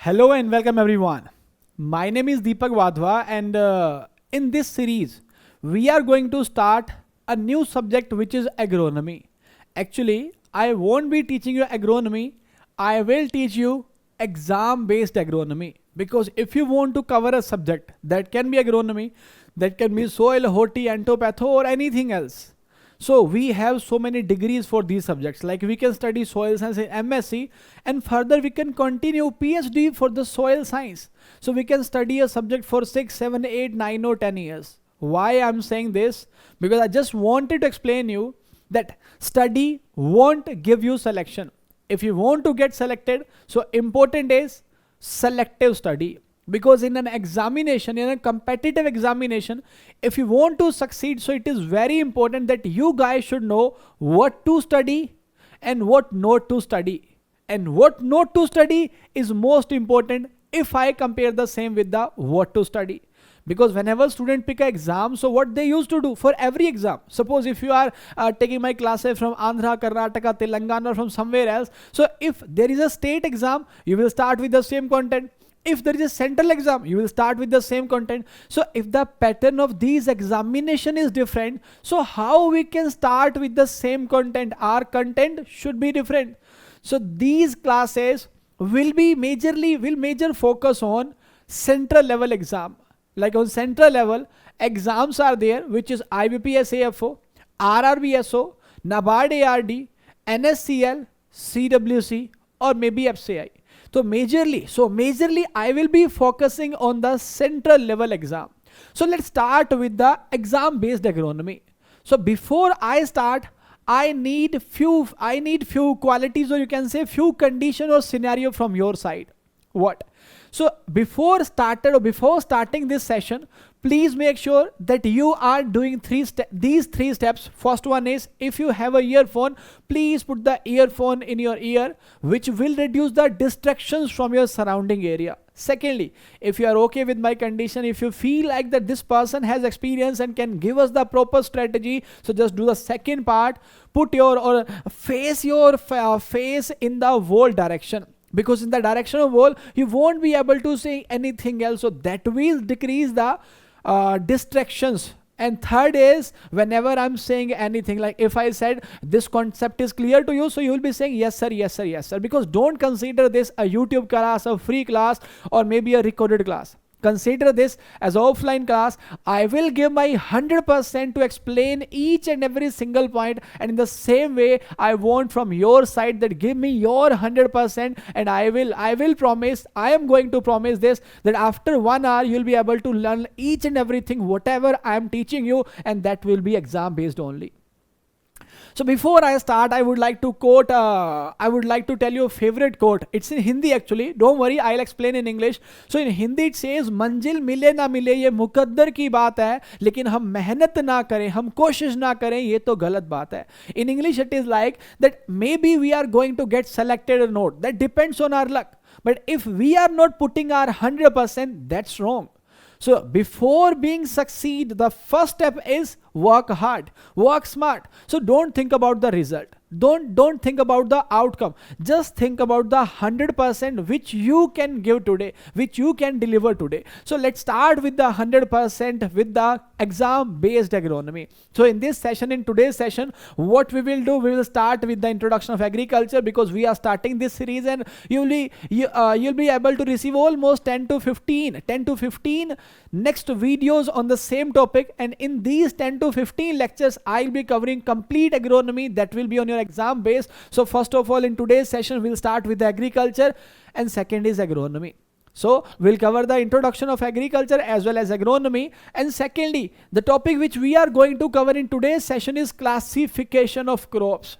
Hello and welcome everyone. My name is Deepak Wadhwa and in this series we are going to start a new subject which is agronomy. Actually, I won't be teaching you agronomy. I will teach you exam based agronomy, because if you want to cover a subject that can be agronomy, that can be soil, horti, antopatho or anything else. So we have so many degrees for these subjects. Like we can study soil science in MSc, and further we can continue PhD for the soil science. So we can study a subject for 6, 7, 8, 9 or 10 years. Why I'm saying this? Because I just wanted to explain you that study won't give you selection. If you want to get selected, so important is selective study. Because in an examination, in a competitive examination, if you want to succeed, so it is very important that you guys should know what to study and what not to study. And what not to study is most important if I compare the same with the what to study. Because whenever student pick an exam, so what they used to do for every exam, suppose if you are taking my classes from Andhra, Karnataka, Telangana or from somewhere else, so if there is a state exam, you will start with the same content. If there is a central exam, you will start with the same content. So if the pattern of these examination is different, so how we can start with the same content? Our content should be different. So these classes will major focus on central level exam. Like on central level, exams are there, which is IBPS AFO, RRBSO, NABARD ARD, NSCL, CWC or maybe FCI. So majorly I will be focusing on the central level exam. So let's start with the exam based agronomy. So before I start, I need few qualities, or you can say few condition or scenario from your side. What? So before starting this session, please make sure that you are doing these three steps. First one is, if you have a earphone, please put the earphone in your ear, which will reduce the distractions from your surrounding area. Secondly, if you are okay with my condition, if you feel like that this person has experience and can give us the proper strategy, so just do the second part. Put your face in the wall direction. Because in the direction of wall, you won't be able to see anything else. So that will decrease the distractions. And third is, whenever I'm saying anything, like if I said this concept is clear to you, so you will be saying yes sir, yes sir, yes sir. Because don't consider this a YouTube class, a free class or maybe a recorded class. Consider this as offline class. I will give my 100% to explain each and every single point, and in the same way I want from your side that give me your 100%, and I am going to promise this, that after 1 hour you'll be able to learn each and everything whatever I am teaching you, and that will be exam based only. So before I start, I would like to tell you a favorite quote. It's in Hindi actually. Don't worry, I'll explain in English. So in Hindi it says, मंजिल मिले ना मिले ये मुकद्दर की बात है, लेकिन हम मेहनत ना करें, हम कोशिश ना करें, ये तो गलत बात है. In English it is like that maybe we are going to get selected or not. That depends on our luck. But if we are not putting our 100%, that's wrong. So before being succeed, the first step is work hard, work smart. So don't think about the result. Don't think about the outcome. Just think about the 100% which you can give today, which you can deliver today. So let's start with the 100% with the exam based agronomy. So in today's session, what we will do, we will start with the introduction of agriculture, because we are starting this series, and you'll be able to receive almost 10 to 15 next videos on the same topic. And in these 10 to 15 lectures, I'll be covering complete agronomy that will be on your exam base. So first of all, in today's session, we'll start with the agriculture, and second is agronomy. So we'll cover the introduction of agriculture as well as agronomy. And secondly, the topic which we are going to cover in today's session is classification of crops.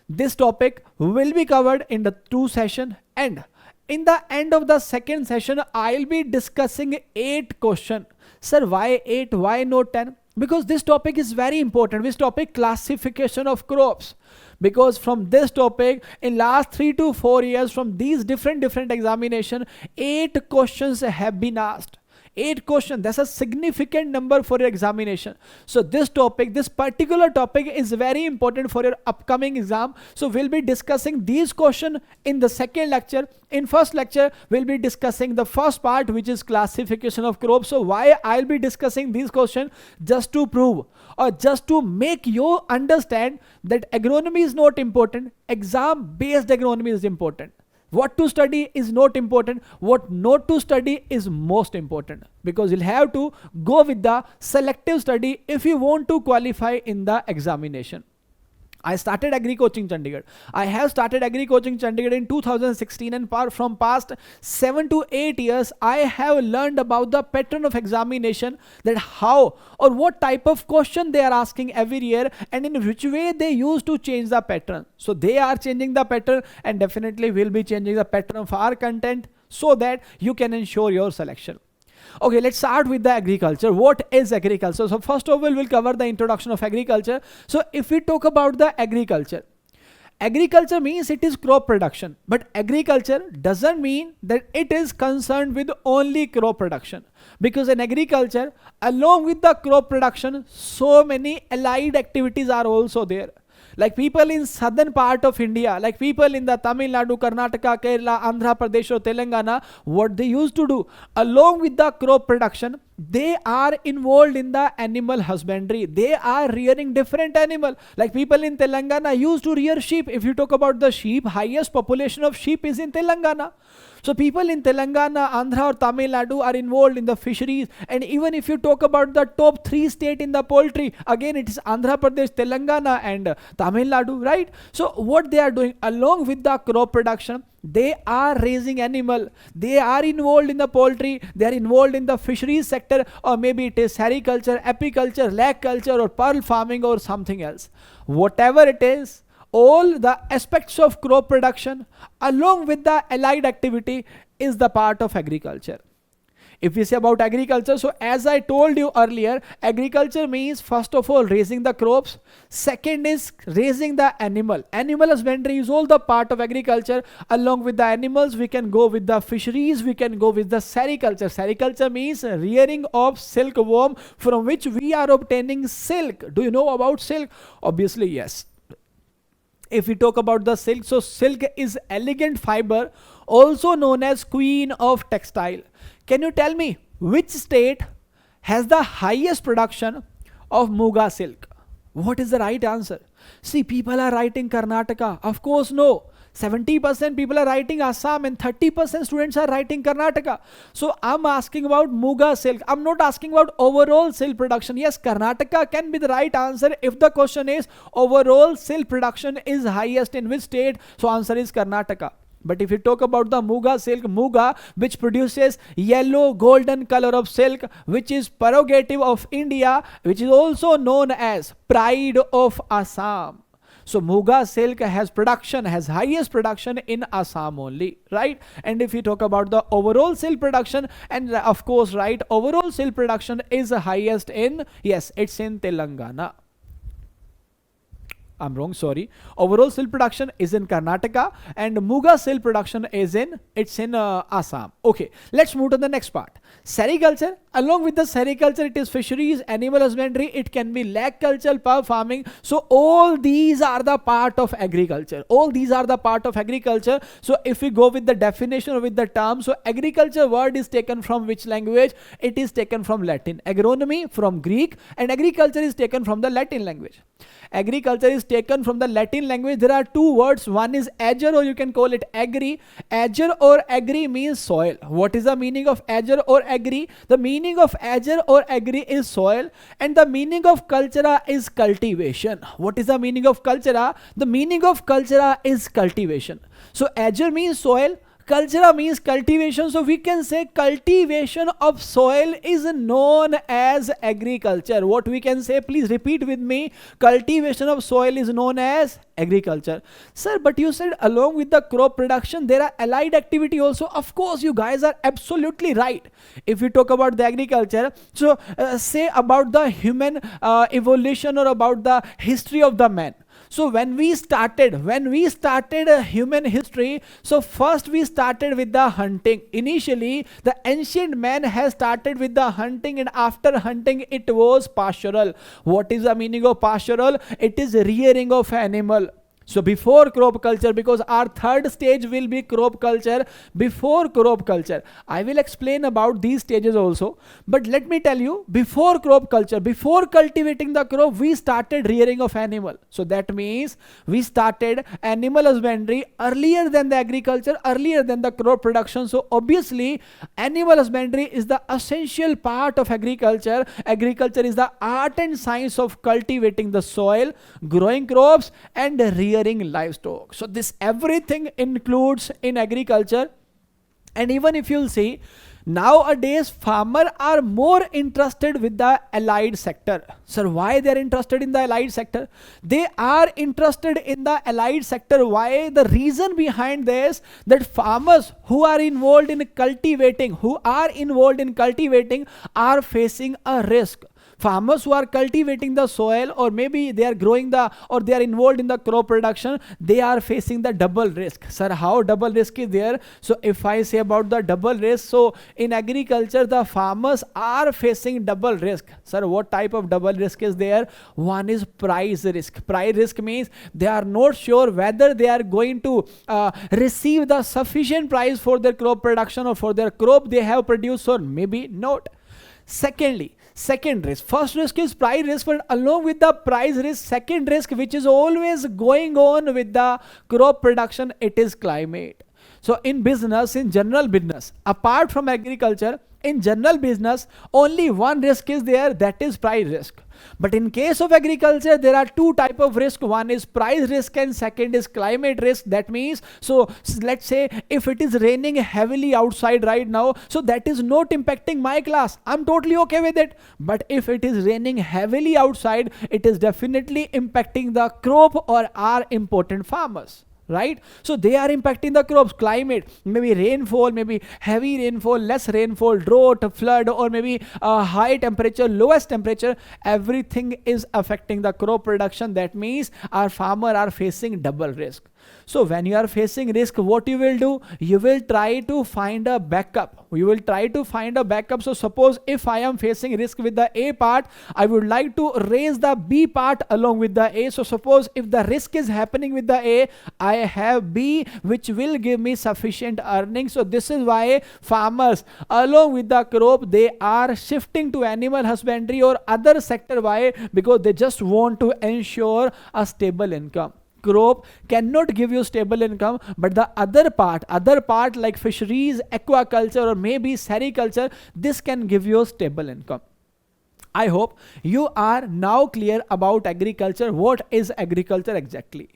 This topic will be covered in the 2 sessions, and in the end of the second session, I'll be discussing 8 questions. Sir, why 8? Why not 10? Because this topic is very important. This topic, classification of crops. Because from this topic, in last 3 to 4 years, from these different examination, 8 questions have been asked. 8 questions. That's a significant number for your examination. So this topic, this particular topic is very important for your upcoming exam. So we'll be discussing these questions in the second lecture. In first lecture, we'll be discussing the first part, which is classification of crops. So why I'll be discussing these questions? Just to prove or just to make you understand that agronomy is not important. Exam based agronomy is important. What to study is not important. What not to study is most important, because you'll have to go with the selective study if you want to qualify in the examination. I started Agri Coaching Chandigarh. I have started Agri Coaching Chandigarh in 2016, and from past 7 to 8 years, I have learned about the pattern of examination, that how or what type of question they are asking every year and in which way they used to change the pattern. So they are changing the pattern, and definitely will be changing the pattern of our content so that you can ensure your selection. Okay, let's start with the agriculture. What is agriculture? So first of all, we'll cover the introduction of agriculture. So if we talk about the agriculture, agriculture means it is crop production. But agriculture doesn't mean that it is concerned with only crop production. Because in agriculture, along with the crop production, so many allied activities are also there. Like people in southern part of India, like people in the Tamil Nadu, Karnataka, Kerala, Andhra Pradesh or Telangana, what they used to do, along with the crop production, they are involved in the animal husbandry. They are rearing different animal. Like people in Telangana used to rear sheep. If you talk about the sheep, highest population of sheep is in Telangana. So people in Telangana, Andhra or Tamil Nadu are involved in the fisheries. And even if you talk about the top 3 states in the poultry, again it is Andhra Pradesh, Telangana and Tamil Nadu, right? So what they are doing along with the crop production, they are raising animal, they are involved in the poultry, they are involved in the fisheries sector, or maybe it is sericulture, apiculture, lag culture or pearl farming or something else. Whatever it is, all the aspects of crop production along with the allied activity is the part of agriculture. If we say about agriculture, so as I told you earlier, agriculture means first of all raising the crops. Second is raising the animal. Animal husbandry is all the part of agriculture. Along with the animals, we can go with the fisheries, we can go with the sericulture. Sericulture means rearing of silkworm from which we are obtaining silk. Do you know about silk? Obviously, yes. If we talk about the silk, so silk is elegant fiber, also known as queen of textile. Can you tell me which state has the highest production of Muga silk? What is the right answer? See, people are writing Karnataka. Of course, no. 70% people are writing Assam and 30% students are writing Karnataka. So I'm asking about Muga silk. I'm not asking about overall silk production. Yes, Karnataka can be the right answer if the question is overall silk production is highest in which state. So answer is Karnataka. But if you talk about the Muga silk, Muga, which produces yellow golden color of silk, which is prerogative of India, which is also known as pride of Assam. So Muga silk has highest production in Assam only, right? And if you talk about the overall silk production, and of course, right, overall silk production is highest in, yes, it's in Telangana. I'm wrong, sorry. Overall silk production is in Karnataka and Muga silk production is in Assam. Okay, let's move to the next part. Sericulture. Along with the sericulture, it is fisheries, animal husbandry, it can be lag culture, pearl farming. So all these are the part of agriculture. All these are the part of agriculture. So if we go with the definition or with the term, so agriculture word is taken from which language? It is taken from Latin. Agronomy from Greek, and agriculture is taken from the Latin language. Agriculture is taken from the Latin language. There are two words. One is ager, or you can call it agri. Ager or agri means soil. What is the meaning of ager or agri? The meaning of ager or agri is soil, and the meaning of cultura is cultivation. What is the meaning of cultura? The meaning of cultura is cultivation. So ager means soil, cultura means cultivation. So we can say cultivation of soil is known as agriculture. What we can say, please repeat with me. Cultivation of soil is known as agriculture. Sir, but you said along with the crop production, there are allied activity also. Of course, you guys are absolutely right. If we talk about the agriculture, so say about the human evolution or about the history of the man. So when we started human history, so first we started with the hunting. Initially, the ancient man has started with the hunting, and after hunting, it was pastoral. What is the meaning of pastoral? It is rearing of animal. So before crop culture, because our third stage will be crop culture, before crop culture, I will explain about these stages also. But let me tell you, before crop culture, before cultivating the crop, we started rearing of animal. So that means we started animal husbandry earlier than the agriculture, earlier than the crop production. So obviously, animal husbandry is the essential part of agriculture. Agriculture is the art and science of cultivating the soil, growing crops, and rearing livestock. So this everything includes in agriculture. And even if you'll see, nowadays farmers are more interested with the allied sector. Sir, why they are interested in the allied sector? They are interested in the allied sector. Why? The reason behind this, that farmers who are involved in cultivating, are facing a risk. Farmers who are cultivating the soil, or maybe they are growing or they are involved in the crop production, they are facing the double risk. Sir, how double risk is there? So if I say about the double risk, so in agriculture, the farmers are facing double risk. Sir, what type of double risk is there? One is price risk. Price risk means they are not sure whether they are going to receive the sufficient price for their crop production or for their crop they have produced, or maybe not. Second risk. First risk is price risk, but along with the price risk, second risk, which is always going on with the crop production, it is climate. So in business, in general business, apart from agriculture, in general business, only one risk is there, that is price risk. But in case of agriculture, there are two type of risk. One is price risk and second is climate risk. That means, so let's say if it is raining heavily outside right now, so that is not impacting my class. I'm totally okay with it. But if it is raining heavily outside, it is definitely impacting the crop or our important farmers. Right? So they are impacting the crops, climate, maybe rainfall, maybe heavy rainfall, less rainfall, drought, flood, or maybe high temperature, lowest temperature. Everything is affecting the crop production. That means our farmers are facing double risk. So when you are facing risk, what you will do? You will try to find a backup. So suppose if I am facing risk with the A part, I would like to raise the B part along with the A. So suppose if the risk is happening with the A, I have B, which will give me sufficient earnings. So this is why farmers along with the crop, they are shifting to animal husbandry or other sector. Why? Because they just want to ensure a stable income. Crop cannot give you stable income, but the other part like fisheries, aquaculture, or maybe sericulture, this can give you stable income. I hope you are now clear about agriculture. What is agriculture exactly?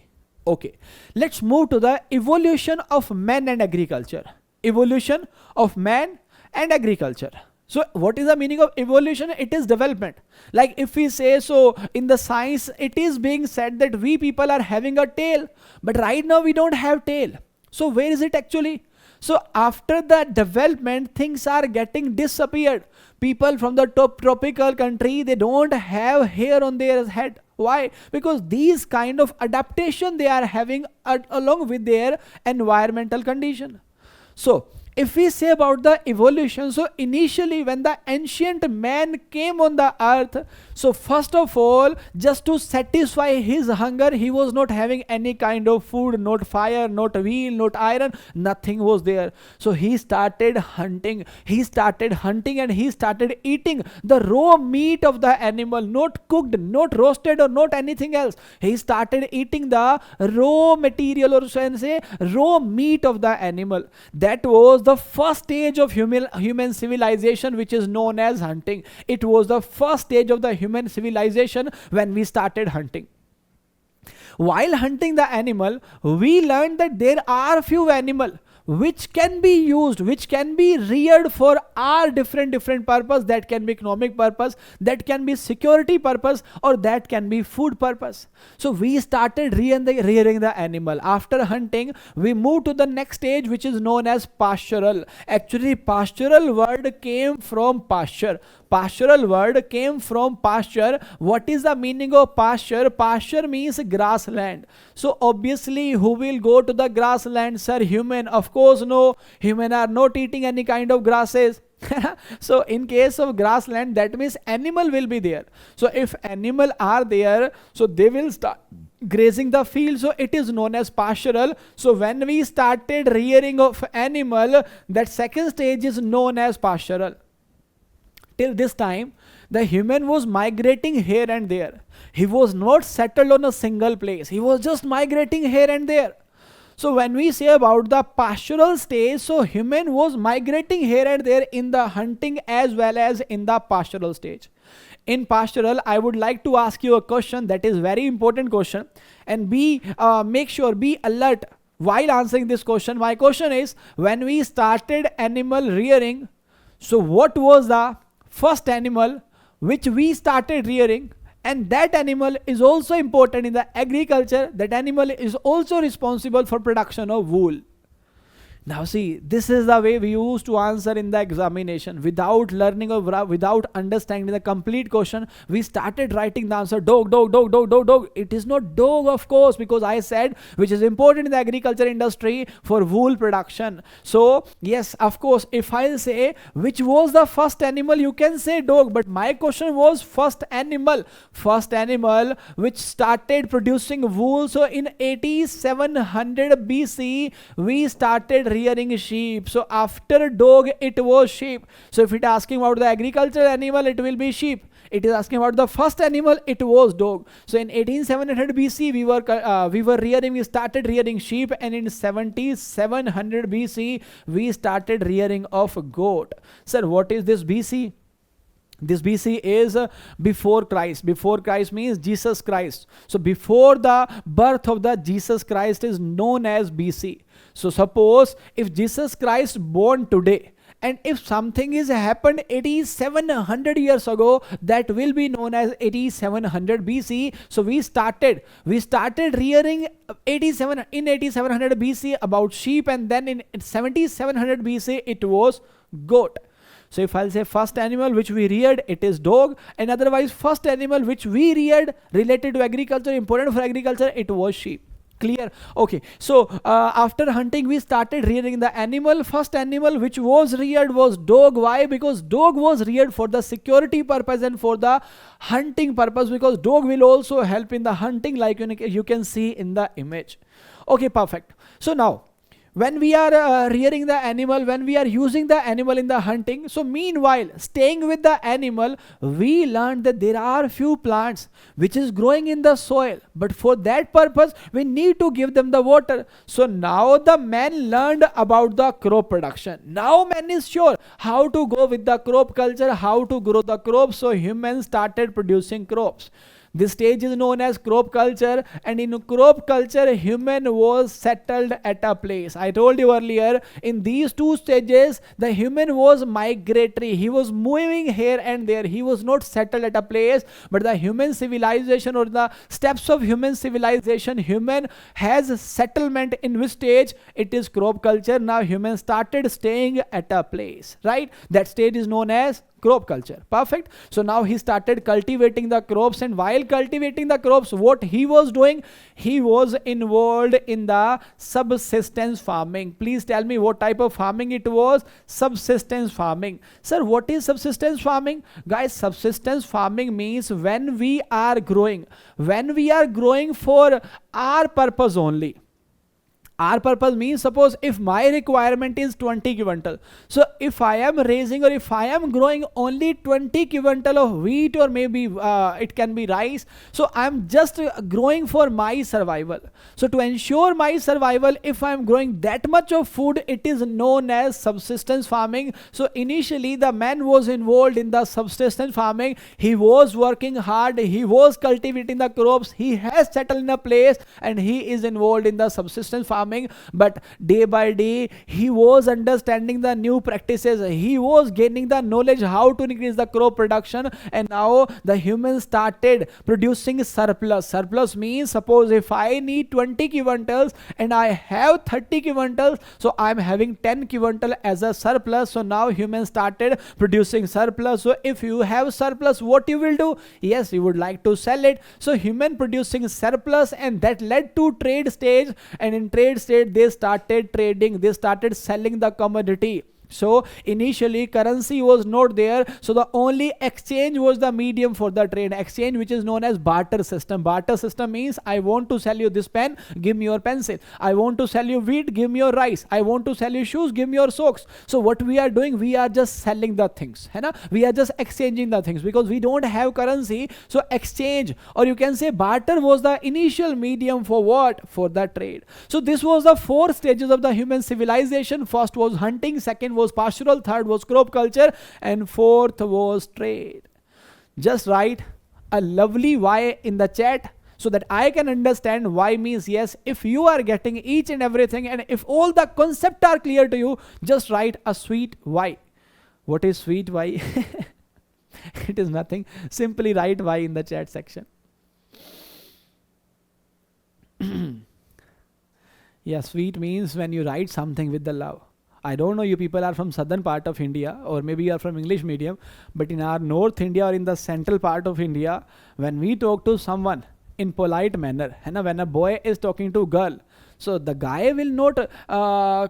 Okay, let's move to the evolution of man and agriculture. Evolution of man and agriculture. So what is the meaning of evolution? It is development. Like if we say, so in the science, it is being said that we people are having a tail, but right now we don't have tail. So where is it actually? So after the development, things are getting disappeared. People from the tropical country, they don't have hair on their head. Why? Because these kind of adaptation they are having along with their environmental condition. So if we say about the evolution, so initially when the ancient man came on the earth, so first of all, just to satisfy his hunger, he was not having any kind of food, not fire, not wheel, not iron, nothing was there. So he started hunting. And he started eating the raw meat of the animal, not cooked, not roasted, or not anything else. He started eating the raw material, or so and say raw meat of the animal. That was the first stage of human civilization, which is known as hunting. It was the first stage of the human civilization when we started hunting. While hunting the animal, we learned that there are few animals which can be used, which can be reared for our different purpose. That can be economic purpose, that can be security purpose, or that can be food purpose. So we started rearing the animal. After hunting, we moved to the next stage, which is known as pastoral. Actually, pastoral word came from pasture. Pastoral word came from pasture. What is the meaning of pasture? Pasture means grassland. So obviously who will go to the grassland? Sir, human. Of course no. Human are not eating any kind of grasses. So in case of grassland, that means animal will be there. So if animal are there, so they will start grazing the field. So it is known as pastoral. So when we started rearing of animal, that second stage is known as pastoral. Till this time, the human was migrating here and there. He was not settled on a single place. He was just migrating here and there. So when we say about the pastoral stage, so human was migrating here and there in the hunting as well as in the pastoral stage. In pastoral, I would like to ask you a question that is very important question, and make sure, be alert while answering this question. My question is, when we started animal rearing, so what was the first animal which we started rearing? And that animal is also important in the agriculture. That animal is also responsible for production of wool. Now see, this is the way we used to answer in the examination. Without learning or without understanding the complete question, we started writing the answer dog, dog, dog, dog, dog, dog. It is not dog, of course, because I said which is important in the agriculture industry for wool production. So yes, of course, if I'll say which was the first animal, you can say dog. But my question was first animal which started producing wool. So in 8700 BC, we started rearing sheep. So after dog, it was sheep. So if it asking about the agricultural animal, it will be sheep. It is asking about the first animal, it was dog. So in 18700 BC, we started rearing sheep, and in 7700 BC, we started rearing of goat. Sir, what is this BC? This BC is before Christ. Before Christ means Jesus Christ. So before the birth of the Jesus Christ is known as BC. So suppose if Jesus Christ born today, and if something is happened 8700 years ago, that will be known as 8700 BC. So we started rearing in 8700 BC about sheep, and then in 7700 BC it was goat. So if I'll say first animal which we reared, it is dog, and otherwise first animal which we reared related to agriculture, important for agriculture, it was sheep. Clear? Okay. So after hunting, we started rearing the animal. First animal which was reared was dog. Why? Because dog was reared for the security purpose and for the hunting purpose, because dog will also help in the hunting, like you can see in the image. Okay, perfect. So now, when we are rearing the animal, when we are using the animal in the hunting, so meanwhile staying with the animal, we learned that there are few plants which is growing in the soil, but for that purpose we need to give them the water. So now the man learned about the crop production. Now man is sure how to go with the crop culture, how to grow the crops. So humans started producing crops. This stage is known as crop culture, and in crop culture, human was settled at a place. I told you earlier, in these two stages, the human was migratory. He was moving here and there. He was not settled at a place, but the human civilization, or the steps of human civilization, human has settlement in which stage? It is crop culture. Now human started staying at a place, right? That stage is known as crop culture. Perfect. So now he started cultivating the crops, and while cultivating the crops, what he was doing? He was involved in the subsistence farming. Please tell me what type of farming it was. Subsistence farming. Sir, what is subsistence farming? Guys, subsistence farming means when we are growing for our purpose only. Our purpose means, suppose if my requirement is 20 quintal. So if I am raising, or if I am growing only 20 quintal of wheat, or maybe it can be rice. So I am just growing for my survival. So to ensure my survival, if I am growing that much of food, it is known as subsistence farming. So initially the man was involved in the subsistence farming. He was working hard. He was cultivating the crops. He has settled in a place, and he is involved in the subsistence farming. farming, but day by day he was understanding the new practices, he was gaining the knowledge how to increase the crop production, and now the humans started producing surplus. Surplus means, suppose if I need 20 quintals and I have 30 quintals, so I'm having 10 quintal as a surplus. So now humans started producing surplus. So if you have surplus, what you will do? Yes, you would like to sell it. So human producing surplus, and that led to trade stage, and in trade stage they started trading, they started selling the commodity. So initially currency was not there, so the only exchange was the medium for the trade. Exchange, which is known as barter system. Barter system means, I want to sell you this pen, give me your pencil. I want to sell you wheat, give me your rice. I want to sell you shoes, give me your socks. So what we are doing, we are just selling the things, है ना? We are just exchanging the things because we don't have currency. So exchange, or you can say barter, was the initial medium for what? For the trade. So this was the 4 stages of the human civilization. First was hunting, second was pastoral, third was crop culture, and fourth was trade. Just write a lovely Y in the chat so that I can understand. Y means yes. If you are getting each and everything, and if all the concepts are clear to you, just write a sweet Y. What is sweet Y? It is nothing. Simply write Y in the chat section. Yeah, sweet means when you write something with the love. I don't know, you people are from southern part of India, or maybe you are from English medium, but in our North India or in the central part of India, when we talk to someone in polite manner, when a boy is talking to a girl, so the guy will not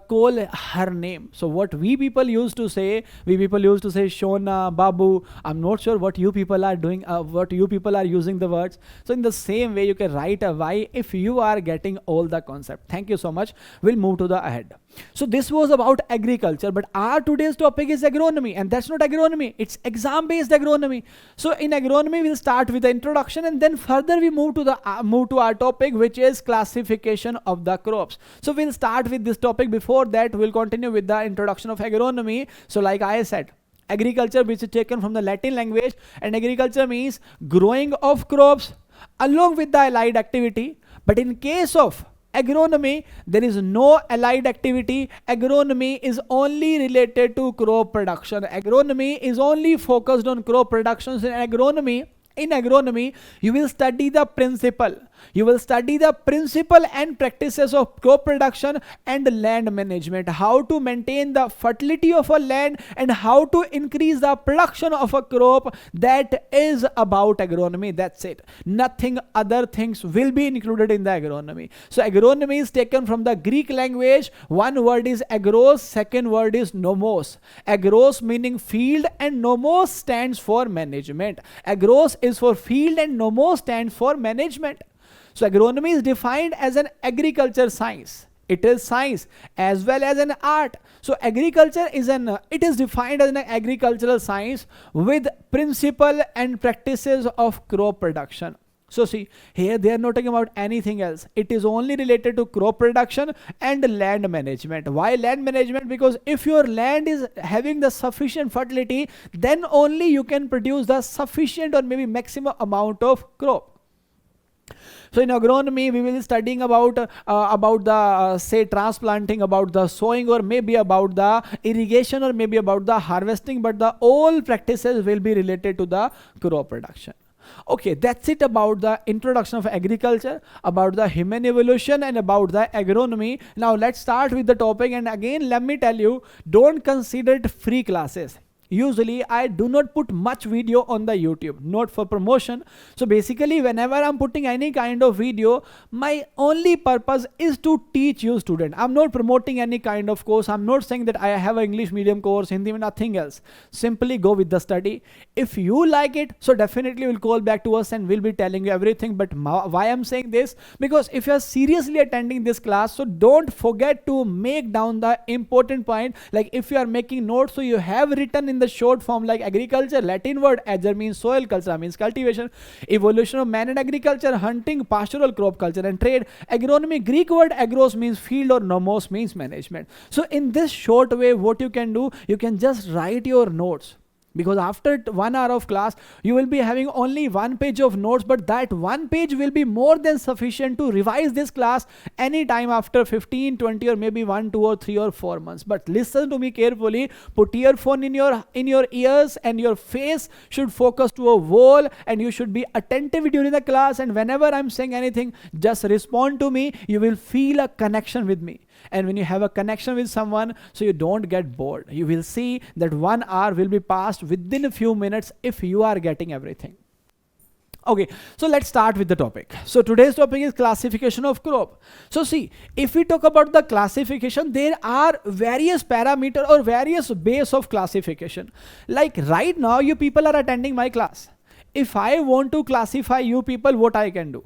call her name. So what we people used to say, Shona, Babu. I'm not sure what you people are doing, what you people are using the words. So in the same way, you can write a Y if you are getting all the concept. Thank you so much. We'll move to the ahead. So this was about agriculture, but our today's topic is agronomy, and that's not agronomy, it's exam-based agronomy. So in agronomy, we'll start with the introduction, and then further we move to our topic, which is classification of the crops. So we'll start with this topic. Before that, we'll continue with the introduction of agronomy. So like I said, agriculture, which is taken from the Latin language, and agriculture means growing of crops along with the allied activity. But in case of agronomy, there is no allied activity. Agronomy is only related to crop production. Agronomy is only focused on crop productions. In agronomy, you will study the principle. You will study the principle and practices of crop production and land management. How to maintain the fertility of a land and how to increase the production of a crop. That is about agronomy. That's it. Nothing other things will be included in the agronomy. So agronomy is taken from the Greek language. One word is agros, second word is nomos. Agros meaning field, and nomos stands for management. Agros is for field and nomos stands for management. So agronomy is defined as an agriculture science. It is science as well as an art. So agriculture is it is defined as an agricultural science with principle and practices of crop production. So see, here they are not talking about anything else. It is only related to crop production and land management. Why land management? Because if your land is having the sufficient fertility, then only you can produce the sufficient or maybe maximum amount of crop. So in agronomy, we will be studying about the say transplanting, about the sowing, or maybe about the irrigation, or maybe about the harvesting, but the all practices will be related to the crop production. Okay, that's it about the introduction of agriculture, about the human evolution, and about the agronomy. Now let's start with the topic, and again let me tell you, don't consider it free classes. Usually I do not put much video on the YouTube, not for promotion. So basically whenever I'm putting any kind of video, my only purpose is to teach you student. I'm not promoting any kind of course. I'm not saying that I have an English medium course, Hindi, nothing else. Simply go with the study. If you like it, so definitely will call back to us and we'll be telling you everything. But why I'm saying this? Because if you're seriously attending this class, so don't forget to make down the important point. Like if you are making notes, so you have written in the short form like agriculture, Latin word, ager means soil, culture means cultivation, evolution of man and agriculture, hunting, pastoral, crop culture and trade, agronomy, Greek word agros means field or nomos means management. So in this short way, what you can do, you can just write your notes. Because after 1 hour of class, you will be having only 1 page of notes, but that 1 page will be more than sufficient to revise this class anytime after 15, 20, or maybe 1, 2, or 3, or 4 months. But listen to me carefully. Put earphone in your ears, and your face should focus to a wall, and you should be attentive during the class. And whenever I'm saying anything, just respond to me. You will feel a connection with me. And when you have a connection with someone, so you don't get bored, you will see that 1 hour will be passed within a few minutes if you are getting everything. Okay, so let's start with the topic. So today's topic is classification of crop. So see, if we talk about the classification, there are various parameters or various base of classification. Like right now, you people are attending my class. If I want to classify you people, what I can do?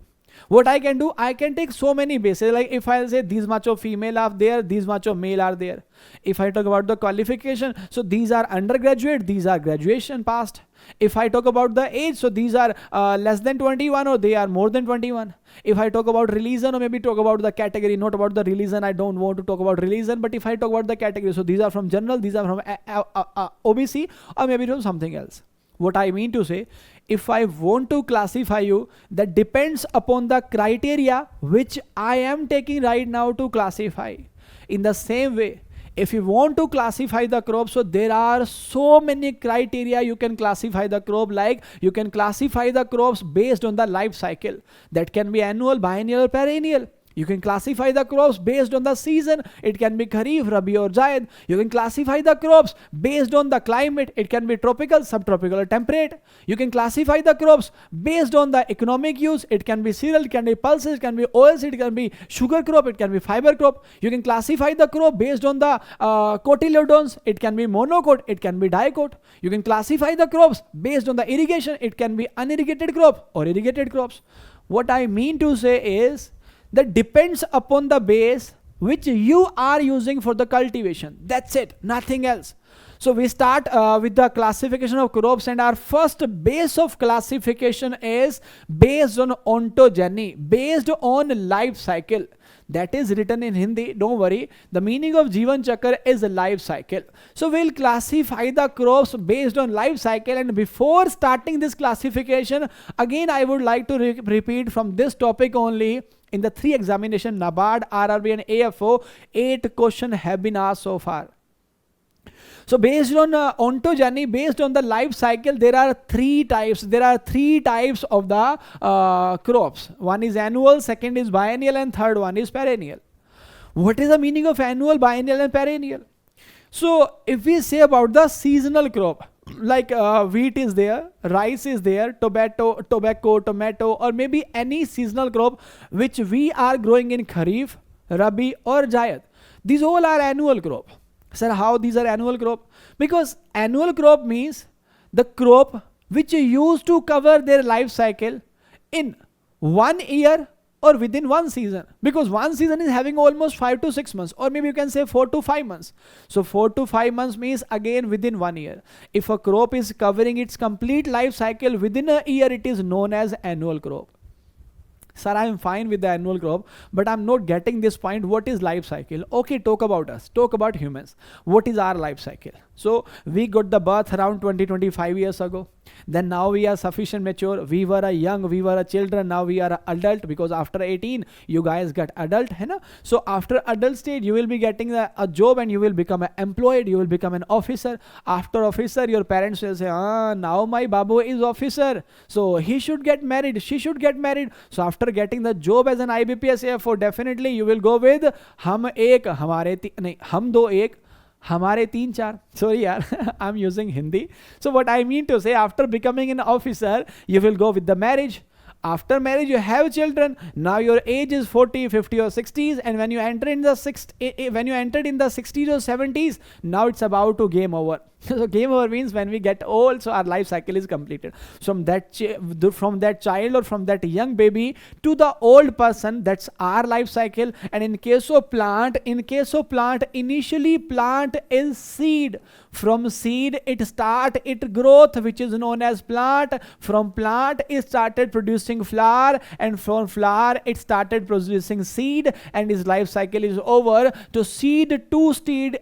I can take so many bases. Like if I'll say these much of female are there, these much of male are there. If I talk about the qualification, so these are undergraduate, these are graduation passed. If I talk about the age, so these are less than 21 or they are more than 21. If I talk about religion, or maybe talk about the category, not about the religion, I don't want to talk about religion, but if I talk about the category, so these are from general, these are from OBC, or maybe from something else. What I mean to say, if I want to classify you, that depends upon the criteria which I am taking right now to classify. In the same way, if you want to classify the crop, so there are so many criteria you can classify the crop. Like you can classify the crops based on the life cycle. That can be annual, biennial, or perennial. You can classify the crops based on the season. It can be Kharif, Rabi, or Zaid. You can classify the crops based on the climate. It can be tropical, subtropical, or temperate. You can classify the crops based on the economic use. It can be cereal, it can be pulses, it can be oils, it can be sugar crop, it can be fiber crop. You can classify the crop based on the cotyledons. It can be monocot, it can be dicot. You can classify the crops based on the irrigation. It can be unirrigated crop or irrigated crops. What I mean to say is, that depends upon the base which you are using for the cultivation. That's it, nothing else. So we start with the classification of crops, and our first base of classification is based on ontogeny, based on life cycle. That is written in Hindi, don't worry. The meaning of Jeevan Chakra is a life cycle. So we'll classify the crops based on life cycle, and before starting this classification, again I would like to repeat from this topic only. In the 3 examination, NABARD, RRB, and AFO, 8 questions have been asked so far. So based on ontogeny, based on the life cycle, there are 3 types. There are 3 types of the crops. One is annual, second is biennial, and third one is perennial. What is the meaning of annual, biennial, and perennial? So if we say about the seasonal crop, like wheat is there, rice is there, tobacco, tomato, or maybe any seasonal crop which we are growing in Kharif, Rabi, or Zaid. These all are annual crop. Sir, how these are annual crop? Because annual crop means the crop which used to cover their life cycle in 1 year or within 1 season, because 1 season is having almost 5 to 6 months, or maybe you can say 4 to 5 months. So 4 to 5 months means again within 1 year. If a crop is covering its complete life cycle within a year, it is known as annual crop. Sir, I am fine with the annual crop, but I'm not getting this point. What is life cycle? Okay, talk about us. Talk about humans. What is our life cycle? So we got the birth around 20-25 years ago. Then now we are sufficient mature. We were a young, we were a children. Now we are a adult, because after 18, you guys get adult. Hai na? So after adult stage, you will be getting a job and you will become employed. You will become an officer. After officer, your parents will say, now my babu is officer. So he should get married. She should get married. So after getting the job as an IBPS AFO, definitely you will go with hum ek, hamare nahi, hum do ek, hamare teen char. Sorry yaar, I'm using Hindi. So what I mean to say, after becoming an officer, you will go with the marriage. After marriage, you have children. Now your age is 40, 50, or 60s, and when you enter in the when you entered in the 60s or 70s, now it's about to game over. So game over means when we get old, so our life cycle is completed. From that child or from that young baby to the old person, that's our life cycle. And in case of plant, initially plant is seed. From seed, it start its growth, which is known as plant. From plant, it started producing flower, and from flower, it started producing seed, and its life cycle is over. To seed to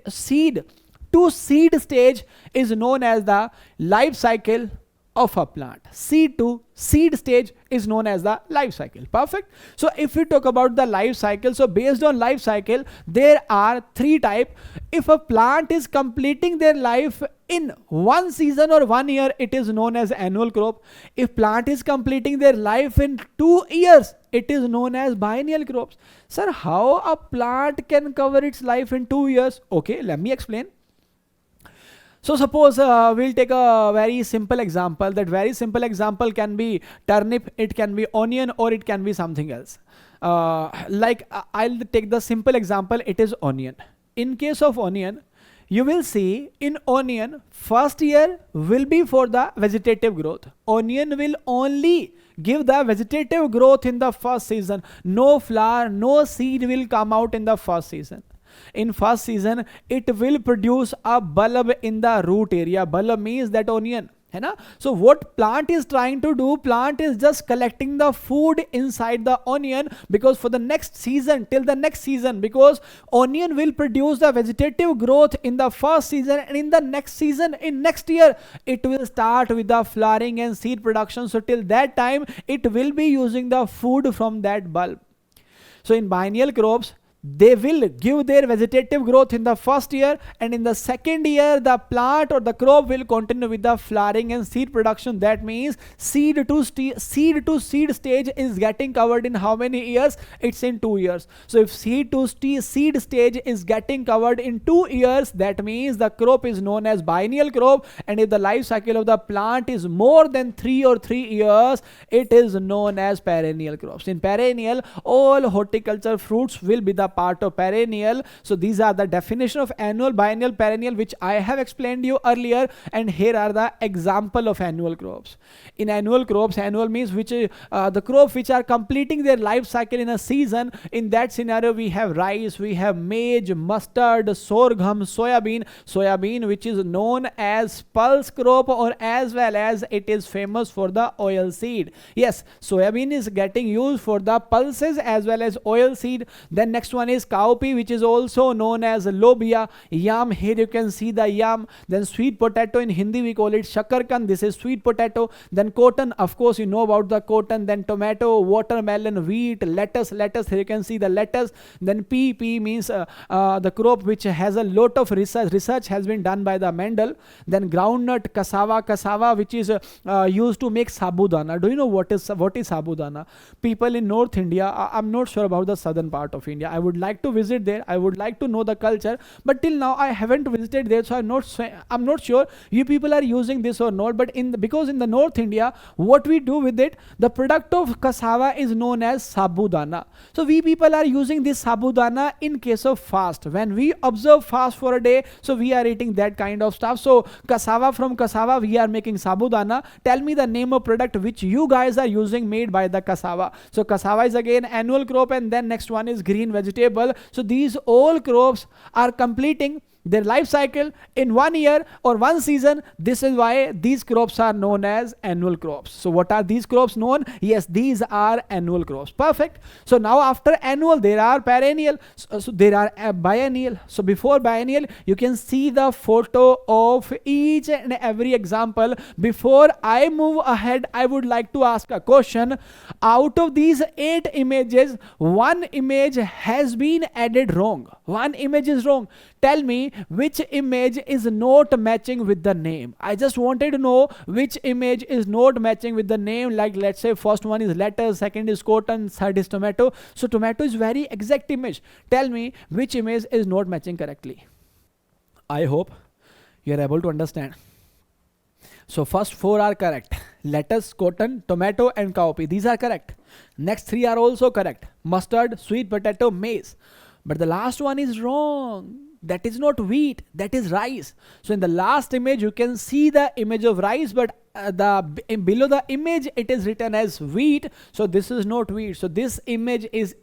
seed to seed stage is known as the life cycle of a plant. Seed to seed stage is known as the life cycle. Perfect. So if we talk about the life cycle, so based on life cycle, there are three types. If a plant is completing their life in one season or 1 year, it is known as annual crop. If plant is completing their life in 2 years, it is known as biennial crops. Sir, how a plant can cover its life in 2 years? Okay, let me explain. So suppose we'll take a very simple example. That very simple example can be turnip, it can be onion, or it can be something else. I'll take the simple example, it is onion. In case of onion, you will see in onion, first year will be for the vegetative growth. Onion will only give the vegetative growth in the first season. No flower, no seed will come out in the first season. In first season, it will produce a bulb in the root area. Bulb means that onion. So what plant is trying to do, plant is just collecting the food inside the onion, because for the next season, till the next season, because onion will produce the vegetative growth in the first season, and in the next season, in next year, it will start with the flowering and seed production. So till that time, it will be using the food from that bulb. So in biennial crops, they will give their vegetative growth in the first year, and in the second year the plant or the crop will continue with the flowering and seed production. That means seed to seed stage is getting covered in how many years? It's in 2 years. So if seed to seed stage is getting covered in 2 years, that means the crop is known as biennial crop. And if the life cycle of the plant is more than 3 or 3 years, it is known as perennial crops. In perennial, all horticulture fruits will be the part of perennial. So these are the definition of annual, biennial, perennial, which I have explained you earlier, and here are the example of annual crops. In annual crops, annual means which the crops which are completing their life cycle in a season. In that scenario, we have rice, we have maize, mustard, sorghum, soybean which is known as pulse crop, or as well as it is famous for the oil seed. Yes, soybean is getting used for the pulses as well as oil seed. Then next one is cowpea, which is also known as lobia. Yam, here you can see the yam. Then sweet potato, in Hindi we call it shakarkan. This is sweet potato. Then cotton, of course you know about the cotton. Then tomato, watermelon, wheat, lettuce, here you can see the lettuce. Then pea means the crop which has a lot of research has been done by the Mendel. Then groundnut, cassava which is used to make sabudana. Do you know what is sabudana? People in North India, I'm not sure about the southern part of India. I would like to visit there. I would like to know the culture, but till now I haven't visited there, so I'm not sure you people are using this or not. But because in the North India, what we do with it, the product of cassava is known as sabudana. So we people are using this sabudana in case of fast. When we observe fast for a day, so we are eating that kind of stuff. So from cassava we are making sabudana. Tell me the name of product which you guys are using made by the cassava. So cassava is again annual crop, and then next one is green vegetable. So these all crops are completing their life cycle in 1 year or 1 season. This is why these crops are known as annual crops. So what are these crops known? Yes, these are annual crops. Perfect. So now after annual, there are perennial. So there are biennial. So before biennial, you can see the photo of each and every example. Before I move ahead, I would like to ask a question. Out of these 8 images, 1 image has been added wrong. 1 image is wrong. Tell me which image is not matching with the name. I just wanted to know which image is not matching with the name. Like let's say first one is lettuce, second is cotton, third is tomato. So tomato is very exact image. Tell me which image is not matching correctly. I hope you are able to understand. So first 4 are correct. Lettuce, cotton, tomato and cowpea. These are correct. Next 3 are also correct. Mustard, sweet potato, maize. But the last one is wrong. That is not wheat, that is rice. So in the last image, you can see the image of rice, but below the image, it is written as wheat. So this is not wheat. So this image is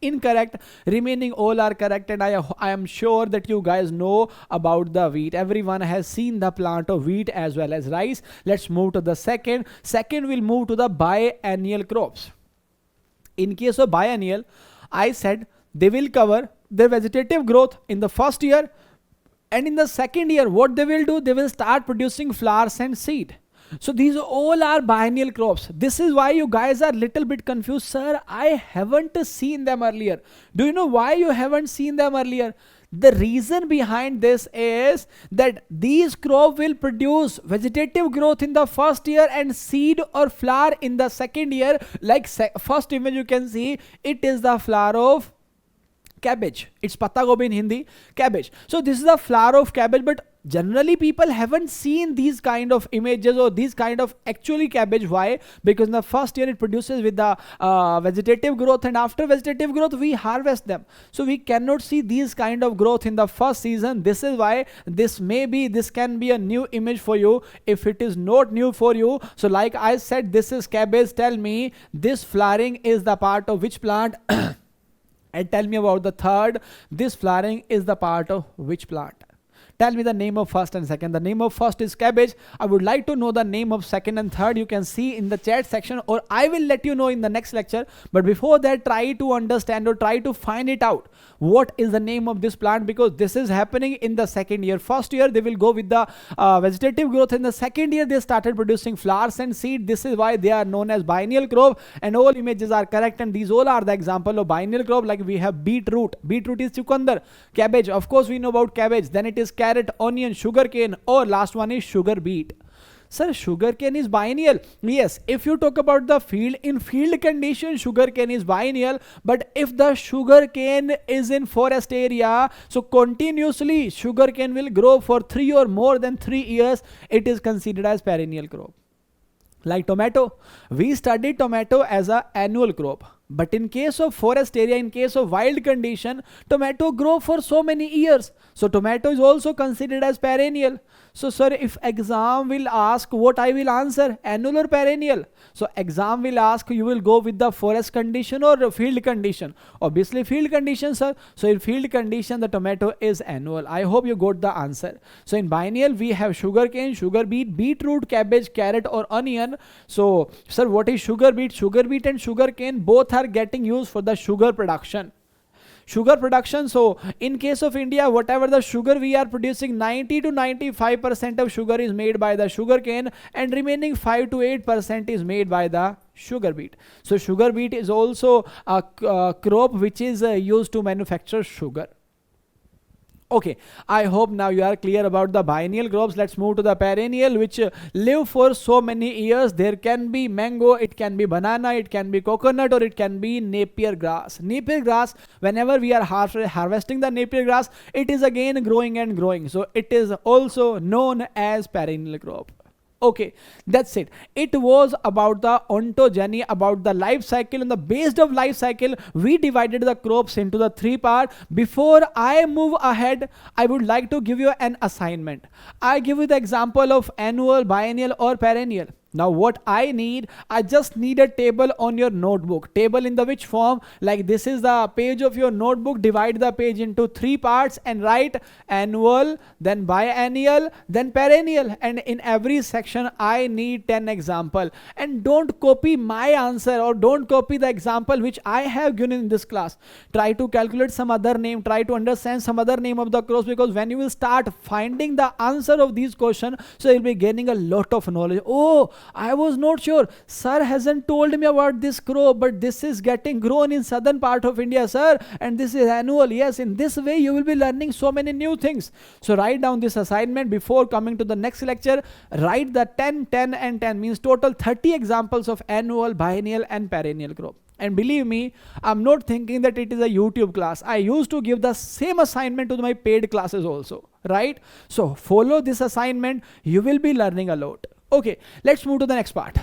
incorrect. Remaining all are correct. And I am sure that you guys know about the wheat. Everyone has seen the plant of wheat as well as rice. Let's move to the second. Second, we'll move to the biennial crops. In case of biennial, I said they will cover their vegetative growth in the first year, And in the second year, what they will do, they will start producing flowers and seed. So these all are biennial crops. This is why you guys are little bit confused. Sir, I haven't seen them earlier. Do you know why you haven't seen them earlier? The reason behind this is that these crops will produce vegetative growth in the first year and seed or flower in the second year. Like first image you can see, it is the flower of cabbage. It's pata gobi in Hindi, cabbage. So this is the flower of cabbage, but generally people haven't seen these kind of images or these kind of actually cabbage. Why? Because in the first year it produces with the vegetative growth, and after vegetative growth we harvest them. So we cannot see these kind of growth in the first season. This is why this can be a new image for you. If it is not new for you, so like I said, this is cabbage. Tell me, this flowering is the part of which plant? And tell me about the third. This flowering is the part of which plant? Tell me the name of first and second. The name of first is cabbage. I would like to know the name of second and third. You can see in the chat section, or I will let you know in the next lecture. But before that, try to understand or try to find it out. What is the name of this plant? Because this is happening in the second year. First year they will go with the vegetative growth. In the second year they started producing flowers and seed. This is why they are known as biennial crop. And all images are correct. And these all are the example of biennial crop. Like we have beetroot. Beetroot is chukandar. Cabbage, of course we know about cabbage. Then it is carrot, onion, sugarcane, or last one is sugar beet. Sir, sugarcane is biennial. Yes, if you talk about the field, in field condition, sugarcane is biennial. But if the sugarcane is in forest area, so continuously sugarcane will grow for 3 or more than 3 years, it is considered as perennial crop. Like tomato, we studied tomato as an annual crop. But in case of forest area, in case of wild condition, tomato grow for so many years. So tomato is also considered as perennial. So sir, if exam will ask, what I will answer? Annual or perennial? So exam will ask, you will go with the forest condition or field condition? Obviously field condition, sir. So in field condition, the tomato is annual. I hope you got the answer. So in biennial, we have sugarcane, sugar beet, beetroot, cabbage, carrot, or onion. So sir, what is sugar beet? Sugar beet and sugarcane both are getting used for the sugar production. So in case of India, whatever the sugar we are producing, 90 to 95% of sugar is made by the sugarcane, and remaining 5 to 8% is made by the sugar beet. So sugar beet is also a crop which is used to manufacture sugar. Okay, I hope now you are clear about the biennial crops. Let's move to the perennial, which live for so many years. There can be mango, it can be banana, it can be coconut, or it can be Napier grass. Napier grass, whenever we are harvesting the Napier grass, it is again growing and growing. So it is also known as perennial crop. Okay, that's it. It was about the ontogeny, about the life cycle. And the based of life cycle, we divided the crops into the 3 parts. Before I move ahead, I would like to give you an assignment. I give you the example of annual, biennial, or perennial. Now what I need, I just need a table on your notebook. Table in the which form? Like this is the page of your notebook. Divide the page into 3 parts and write annual, then biennial, then perennial. And in every section, I need 10 example. And don't copy my answer or don't copy the example which I have given in this class. Try to calculate some other name. Try to understand some other name of the crops, because when you will start finding the answer of these questions, so you'll be gaining a lot of knowledge. Oh, I was not sure. Sir hasn't told me about this crop, but this is getting grown in southern part of India, sir. And this is annual. Yes, in this way you will be learning so many new things. So write down this assignment before coming to the next lecture. Write the 10, 10 and 10 means total 30 examples of annual, biennial and perennial crop. And believe me, I'm not thinking that it is a YouTube class. I used to give the same assignment to my paid classes also, right? So follow this assignment. You will be learning a lot. Okay, let's move to the next part.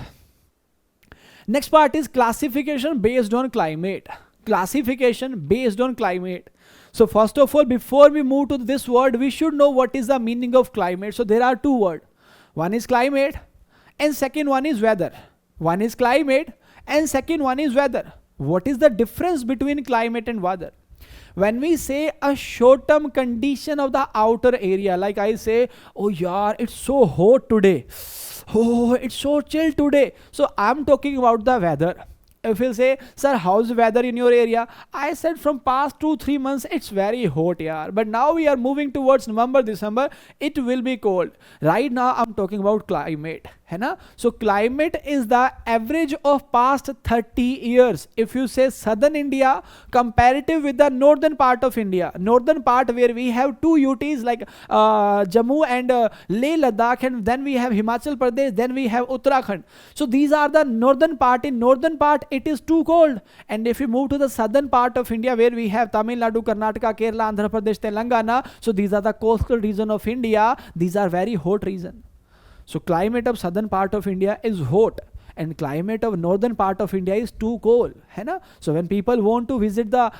Next part is classification based on climate. Classification based on climate. So first of all, before we move to this word, we should know what is the meaning of climate. So there are 2 words. One is climate and second one is weather. One is climate and second one is weather. What is the difference between climate and weather? When we say a short-term condition of the outer area, like I say, oh yaar, it's so hot today. Oh, it's so chill today. So I'm talking about the weather. If you'll say, sir, how's the weather in your area? I said from past 2-3 months it's very hot, yaar. But now we are moving towards November, December. It will be cold. Right now I'm talking about climate. है ना? So climate is the average of past 30 years. If you say southern India comparative with the northern part of India, northern part where we have two UTs like Jammu and Leh Ladakh, and then we have Himachal Pradesh, then we have Uttarakhand. So these are the northern part. In northern part it is too cold, and if you move to the southern part of India where we have Tamil Nadu, Karnataka, Kerala, Andhra Pradesh, Telangana, so these are the coastal region of India. These are very hot region. So climate of southern part of India is hot, and climate of northern part of India is too cold, है ना? So when people want to visit the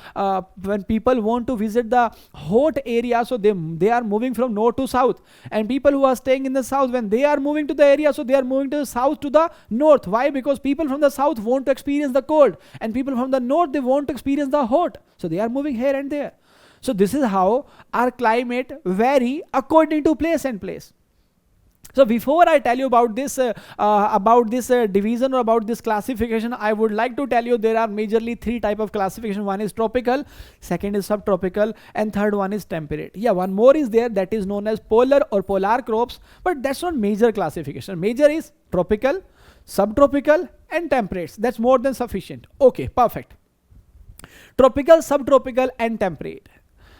hot area, so they are moving from north to south, and people who are staying in the south, when they are moving to the area, so they are moving to the south to the north. Why? Because people from the south want to experience the cold, and people from the north, they want to experience the hot. So they are moving here and there. So this is how our climate vary according to place and place. So before I tell you about this division or about this classification, I would like to tell you there are majorly three type of classification. One is tropical, second is subtropical, and third one is temperate. Yeah, one more is there, that is known as polar or polar crops, but that's not major classification. Major is tropical, subtropical, and temperate. That's more than sufficient. Okay, perfect. Tropical, subtropical, and temperate.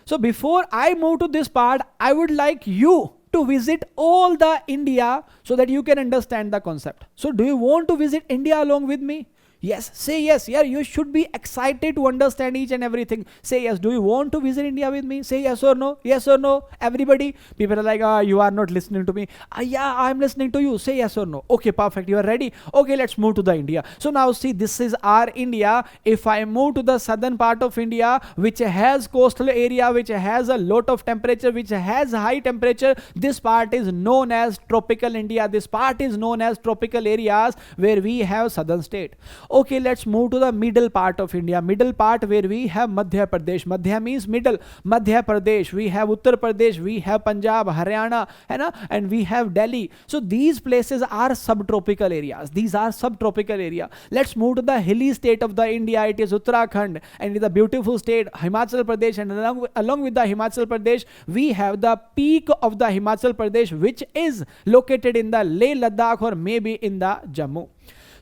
So before I move to this part, I would like you to visit all the India so that you can understand the concept. So do you want to visit India along with me? Yes, say yes. Yeah, you should be excited to understand each and everything. Say yes. Do you want to visit India with me? Say yes or no. Yes or no. Everybody. People are like, you are not listening to me. Yeah, I'm listening to you. Say yes or no. Okay, perfect. You are ready. Okay, let's move to the India. So now see, this is our India. If I move to the southern part of India, which has coastal area, which has a lot of temperature, which has high temperature, this part is known as tropical India. This part is known as tropical areas where we have southern state. Okay, let's move to the middle part of India. Middle part where we have Madhya Pradesh. Madhya means middle. Madhya Pradesh. We have Uttar Pradesh. We have Punjab, Haryana, and we have Delhi. So these places are subtropical areas. These are subtropical area. Let's move to the hilly state of the India. It is Uttarakhand, and it is a beautiful state, Himachal Pradesh, and along with the Himachal Pradesh, we have the peak of the Himachal Pradesh, which is located in the Leh Ladakh or maybe in the Jammu.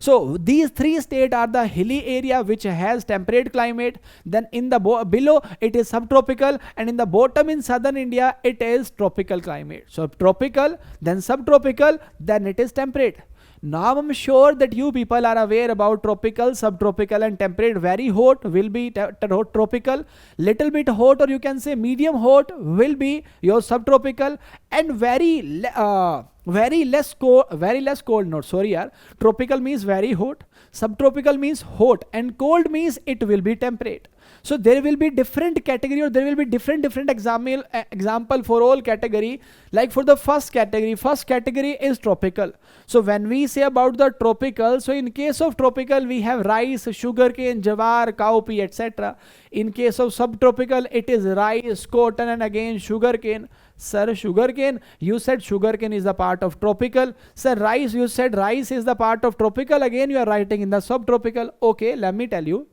So these three states are the hilly area which has temperate climate. Then in the below it is subtropical, and in the bottom in southern India it is tropical climate. So tropical, then subtropical, then it is temperate. Now I'm sure that you people are aware about tropical, subtropical, and temperate. Very hot will be tropical, little bit hot or you can say medium hot will be your subtropical, and very less cold. Not sorry yaar. Tropical means very hot, subtropical means hot, and cold means it will be temperate. So there will be different category, or there will be different example for all category. Like for the first category is tropical. So when we say about the tropical, so in case of tropical we have rice, sugarcane, jawar, cowpea, etc. In case of subtropical it is rice, cotton, and again sugarcane. Sir, sugarcane, you said sugarcane is the part of tropical. Sir, rice, you said rice is the part of tropical. Again you are writing in the subtropical. Okay, let me tell you.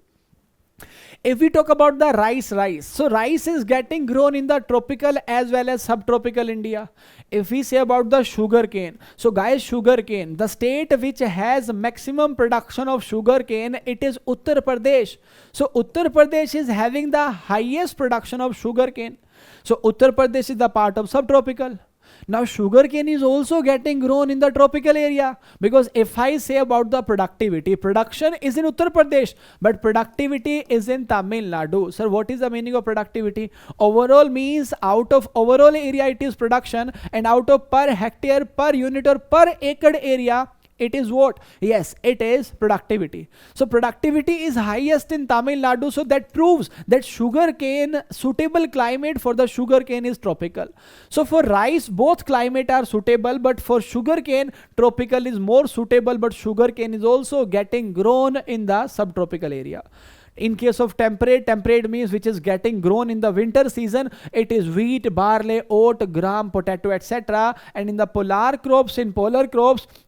If we talk about the rice, so rice is getting grown in the tropical as well as subtropical India. If we say about the sugarcane, so guys, sugarcane, the state which has maximum production of sugarcane, it is Uttar Pradesh. So Uttar Pradesh is having the highest production of sugarcane. So Uttar Pradesh is the part of subtropical. Now sugarcane is also getting grown in the tropical area, because if I say about the production is in Uttar Pradesh, but productivity is in Tamil Nadu. Sir, what is the meaning of productivity? Overall means out of overall area it is production, and out of per hectare, per unit or per acre area, it is what? Yes, it is productivity. So productivity is highest in Tamil Nadu. So that proves that sugarcane, suitable climate for the sugarcane is tropical. So for rice, both climate are suitable, but for sugarcane, tropical is more suitable, but sugarcane is also getting grown in the subtropical area. In case of temperate means which is getting grown in the winter season, it is wheat, barley, oat, gram, potato, etc. And in the polar crops,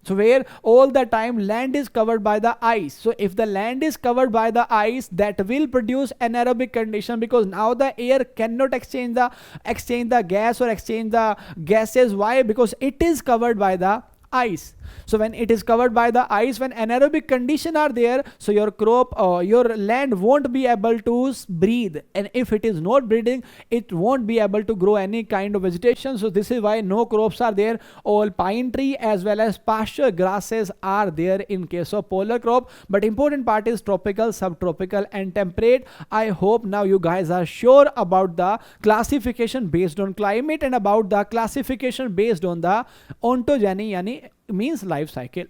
so where all the time land is covered by the ice. So if the land is covered by the ice, that will produce anaerobic condition, because now the air cannot exchange the gas or exchange the gases. Why? Because it is covered by the ice. So when it is covered by the ice, when anaerobic condition are there, so your crop or your land won't be able to breathe, and if it is not breathing, it won't be able to grow any kind of vegetation. So this is why no crops are there. All pine tree as well as pasture grasses are there in case of polar crop. But important part is tropical, subtropical and temperate. I hope now you guys are sure about the classification based on climate and about the classification based on the ontogeny, yani means life cycle.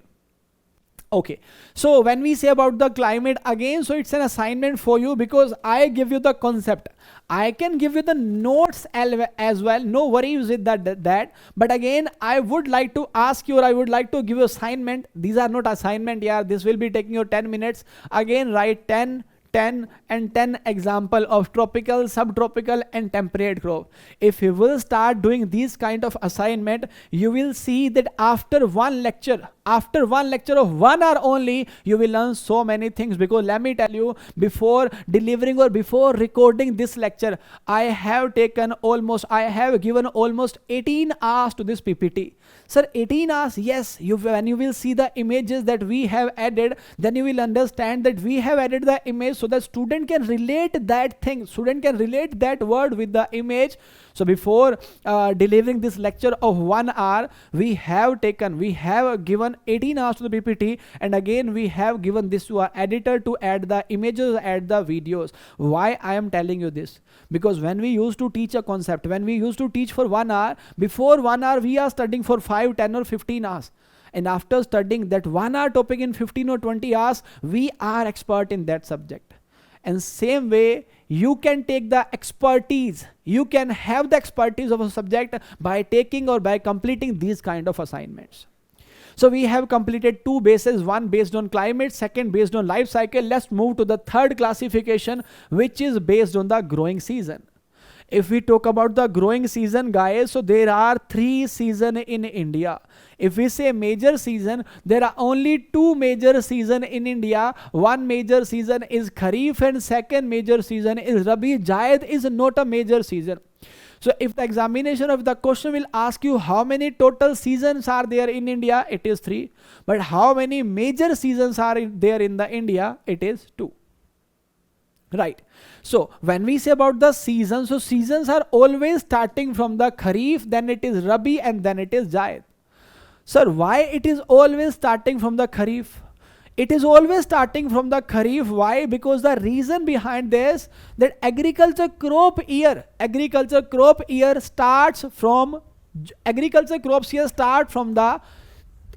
Okay, so when we say about the climate again, so it's an assignment for you, because I give you the concept. I can give you the notes as well, no worries with that. But again, I would like to ask you, or I would like to give you assignment. These are not assignment, yeah, this will be taking you 10 minutes. Again, write 10 and 10 example of tropical, subtropical and temperate crop. If you will start doing these kind of assignment, you will see that after one lecture of 1 hour only, you will learn so many things. Because let me tell you, before delivering or before recording this lecture, I have given almost 18 hours to this PPT. Sir, 18 hours, yes. When you will see the images that we have added, then you will understand that we have added the image so that student can relate that thing, student can relate that word with the image. So before delivering this lecture of 1 hour, we have given 18 hours to the PPT, and again we have given this to our editor to add the images, add the videos. Why I am telling you this? Because when we used to teach a concept, when we used to teach for 1 hour, before 1 hour we are studying for 5, 10 or 15 hours. And after studying that 1 hour topic in 15 or 20 hours, we are expert in that subject. And same way, you can take the expertise, you can have the expertise of a subject by taking or by completing these kind of assignments. So we have completed 2 bases, one based on climate, second based on life cycle. Let's move to the third classification, which is based on the growing season. If we talk about the growing season, guys, so there are 3 seasons in India. If we say major season, there are only 2 major seasons in India. One major season is Kharif and second major season is Rabi. Zaid is not a major season. So if the examination of the question will ask you how many total seasons are there in India, it is 3. But how many major seasons are there in the India, it is 2. Right. So when we say about the seasons, so seasons are always starting from the Kharif, then it is Rabi and then it is Zaid. Sir, why it is always starting from the Kharif? It is always starting from the Kharif. Why? Because the reason behind this, that agriculture crop year starts from the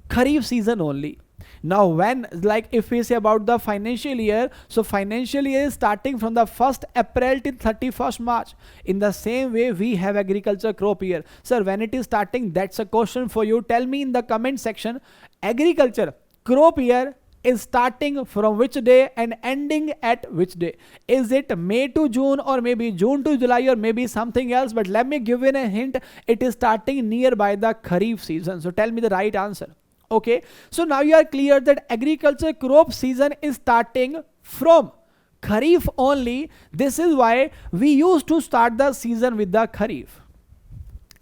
Kharif season only. Now when, like if we say about the financial year, so financial year is starting from the 1st April till 31st March. In the same way, we have agriculture crop year. Sir, when it is starting, that's a question for you. Tell me in the comment section, agriculture crop year is starting from which day and ending at which day? Is it May to June, or maybe June to July, or maybe something else? But let me give you a hint, it is starting nearby the Kharif season. So tell me the right answer. Okay, so now you are clear that agriculture crop season is starting from Kharif only. This is why we used to start the season with the Kharif.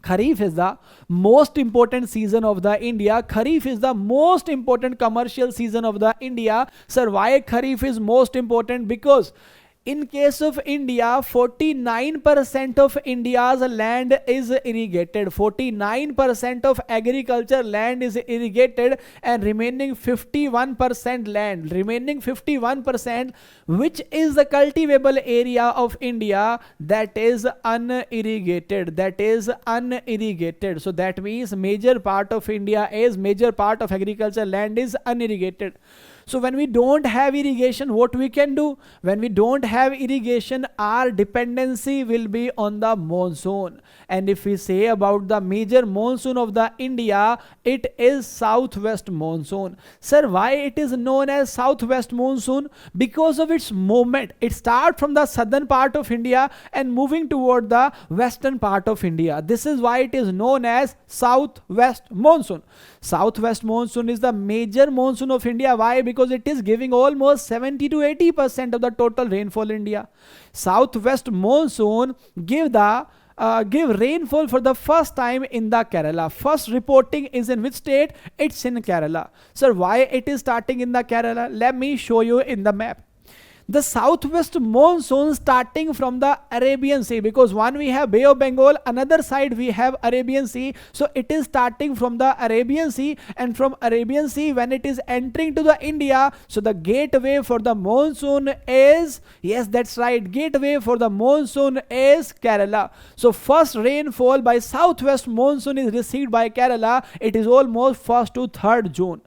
Kharif is the most important season of the India. Kharif is the most important commercial season of the India. Sir, why Kharif is most important? Because in case of India, 49% of India's land is irrigated. 49% of agriculture land is irrigated, and remaining 51% land, which is the cultivable area of India, that is unirrigated. So that means major part of agriculture land is unirrigated. So when we don't have irrigation, what we can do? When we don't have irrigation, our dependency will be on the monsoon. And if we say about the major monsoon of the India, it is southwest monsoon. Sir, why it is known as southwest monsoon? Because of its movement. It starts from the southern part of India and moving toward the western part of India. This is why it is known as southwest monsoon. Southwest monsoon is the major monsoon of India. Why? Because it is giving almost 70 to 80% of the total rainfall in India. Southwest monsoon give rainfall for the first time in the Kerala. First reporting is in which state? It's in Kerala. Sir, why it is starting in the Kerala? Let me show you in the map. The southwest monsoon starting from the Arabian Sea, because one we have Bay of Bengal, another side we have Arabian Sea. So it is starting from the Arabian Sea, and from Arabian Sea when it is entering to the India, so the gateway for the monsoon is, yes, that's right, gateway for the monsoon is Kerala. So first rainfall by southwest monsoon is received by Kerala. It is almost 1st to 3rd June.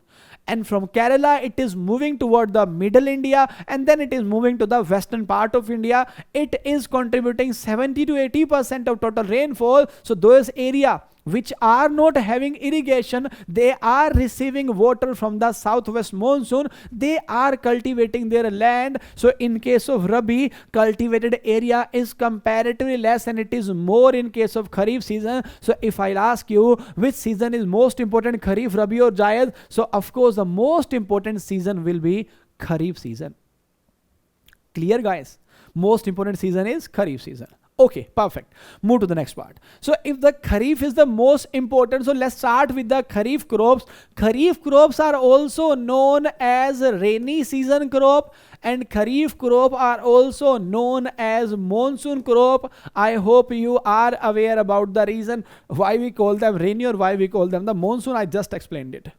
And from Kerala it is moving toward the middle India, and then it is moving to the western part of India. It is contributing 70 to 80% of total rainfall. So those areas which are not having irrigation, they are receiving water from the southwest monsoon. They are cultivating their land. So in case of Rabi, cultivated area is comparatively less and it is more in case of Kharif season. So if I'll ask you which season is most important, Kharif, Rabi or Jayad, so of course the most important season will be Kharif season. Clear, guys? Most important season is Kharif season. Okay, perfect. Move to the next part. So if the Kharif is the most important, so let's start with the Kharif crops. Kharif crops are also known as rainy season crop, and Kharif crop are also known as monsoon crop. I hope you are aware about the reason why we call them rainy or why we call them the monsoon. I just explained it.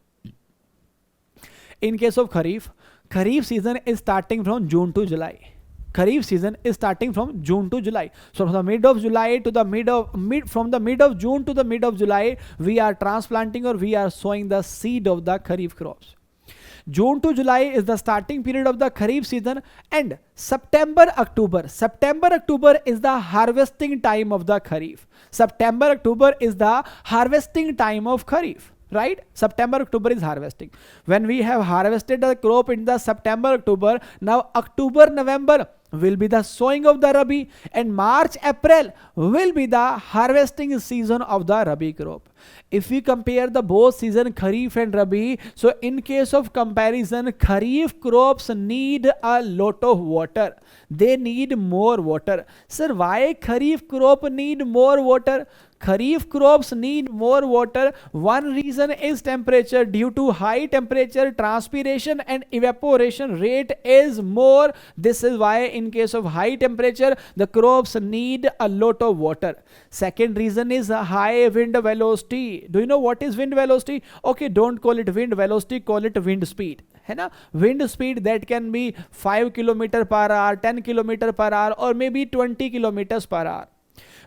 In case of Kharif, Kharif season is starting from June to July. Kharif season is starting from June to July. So from the mid of July to the from the mid of June to the mid of July, we are transplanting or we are sowing the seed of the Kharif crops. June to July is the starting period of the Kharif season, and September October is the harvesting time of the Kharif. September October is the harvesting time of Kharif. Right? September, October is harvesting. When we have harvested the crop in the September, October, now October, November will be the sowing of the Rabi, and March, April will be the harvesting season of the Rabi crop. If we compare the both season Kharif and Rabi, so in case of comparison, Kharif crops need a lot of water. They need more water. Sir, why Kharif crop need more water? Kharif crops need more water. One reason is temperature. Due to high temperature, transpiration and evaporation rate is more. This is why in case of high temperature, the crops need a lot of water. Second reason is high wind velocity. Do you know what is wind velocity? Okay, don't call it wind velocity, call it wind speed. है ना? Wind speed that can be 5 km per hour, 10 km per hour, or maybe 20 km per hour.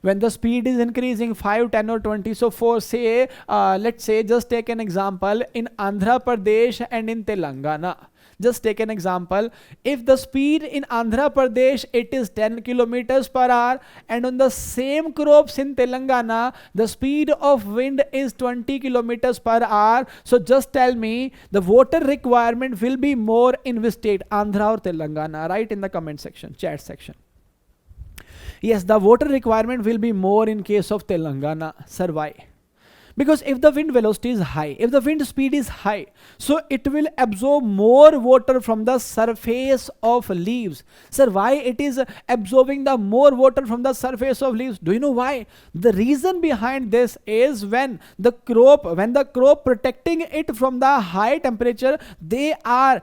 When the speed is increasing 5, 10 or 20, so for say, let's say, just take an example in Andhra Pradesh and in Telangana. Just take an example. If the speed in Andhra Pradesh, it is 10 kilometers per hour, and on the same crops in Telangana, the speed of wind is 20 kilometers per hour. So just tell me, the water requirement will be more in which state, Andhra or Telangana? Write in the comment section, chat section. Yes, the water requirement will be more in case of Telangana. Sir, why? Because if the wind velocity is high, if the wind speed is high, so it will absorb more water from the surface of leaves. Sir, why it is absorbing the more water from the surface of leaves? Do you know why? The reason behind this is when the crop protecting it from the high temperature, they are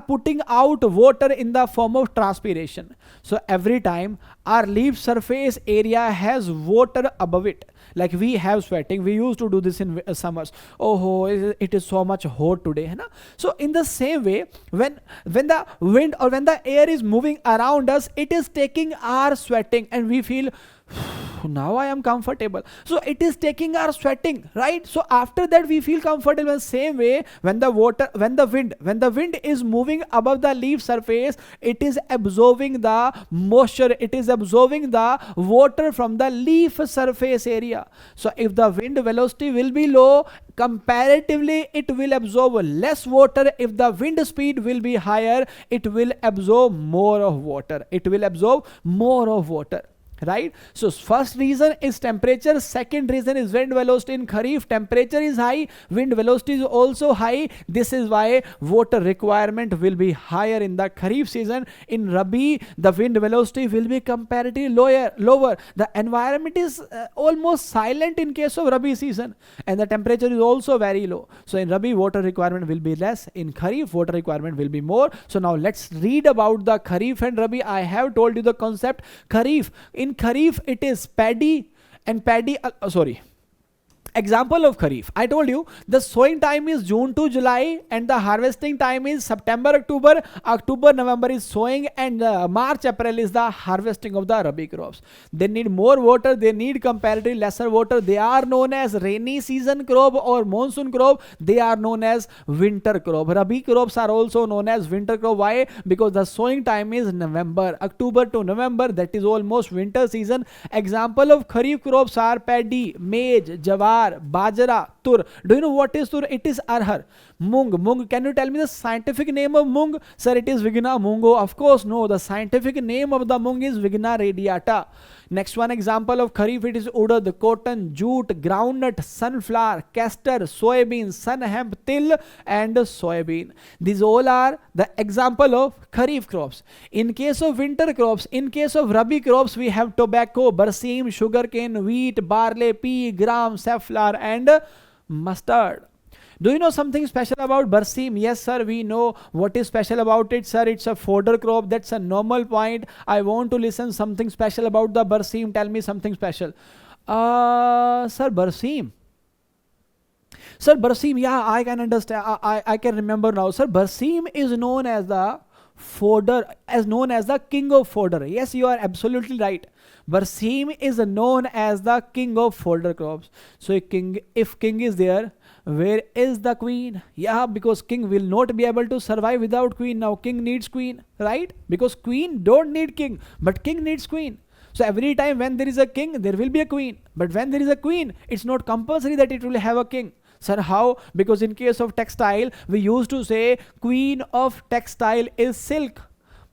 putting out water in the form of transpiration. So every time our leaf surface area has water above it, like we have sweating, we used to do this in summers. Oh, it is so much hot today, hai na? So in the same way, when the wind or when the air is moving around us, it is taking our sweating, and we feel now I am comfortable. So it is taking our sweating, right? So after that we feel comfortable. Same way, when the wind is moving above the leaf surface, it is absorbing the moisture, it is absorbing the water from the leaf surface area. So if the wind velocity will be low, comparatively it will absorb less water. If the wind speed will be higher, it will absorb more of water, right? So first reason is temperature, second reason is wind velocity. In Kharif, temperature is high, wind velocity is also high. This is why water requirement will be higher in the Kharif season. In Rabi, the wind velocity will be comparatively lower. The environment is almost silent in case of Rabi season, and the temperature is also very low. So in Rabi, water requirement will be less. In Kharif, water requirement will be more. So now let's read about the Kharif and Rabi. I have told you the concept. In Kharif, it is paddy and example of Kharif. I told you the sowing time is June to July and the harvesting time is September, October. October, November is sowing, and March, April is the harvesting of the Rabi crops. They need more water, they need comparatively lesser water. They are known as rainy season crop or monsoon crop. They are known as winter crop. Rabi crops are also known as winter crop. Why? Because the sowing time is November, October to November. That is almost winter season. Example of Kharif crops are paddy, maize, jawar, bajra, tur. Do you know what is tur? It is arhar. Mung. Can you tell me the scientific name of mung? Sir, it is Vigna mungo. Of course, no. The scientific name of the mung is Vigna radiata. Next one example of Kharif, it is urad, cotton, jute, groundnut, sunflower, castor, soybean, sun hemp, til and soybean. These all are the example of Kharif crops. In case of winter crops, in case of Rabi crops, we have tobacco, barsim, sugarcane, wheat, barley, pea, gram, safflower and mustard. Do you know something special about barsim? Yes, sir, we know what is special about it, sir. It's a fodder crop. That's a normal point. I want to listen something special about the barsim. Tell me something special. Sir, barsim. Sir, barsim, yeah, I can understand. I can remember now. Sir, barsim is known as the fodder, as known as the king of fodder. Yes, you are absolutely right. Barsim is known as the king of fodder crops. So if king is there, where is the queen? Yeah, because king will not be able to survive without queen. Now king needs queen, right? Because queen don't need king, but king needs queen. So every time when there is a king, there will be a queen. But when there is a queen, it's not compulsory that it will have a king. Sir, how? Because in case of textile, we used to say queen of textile is silk.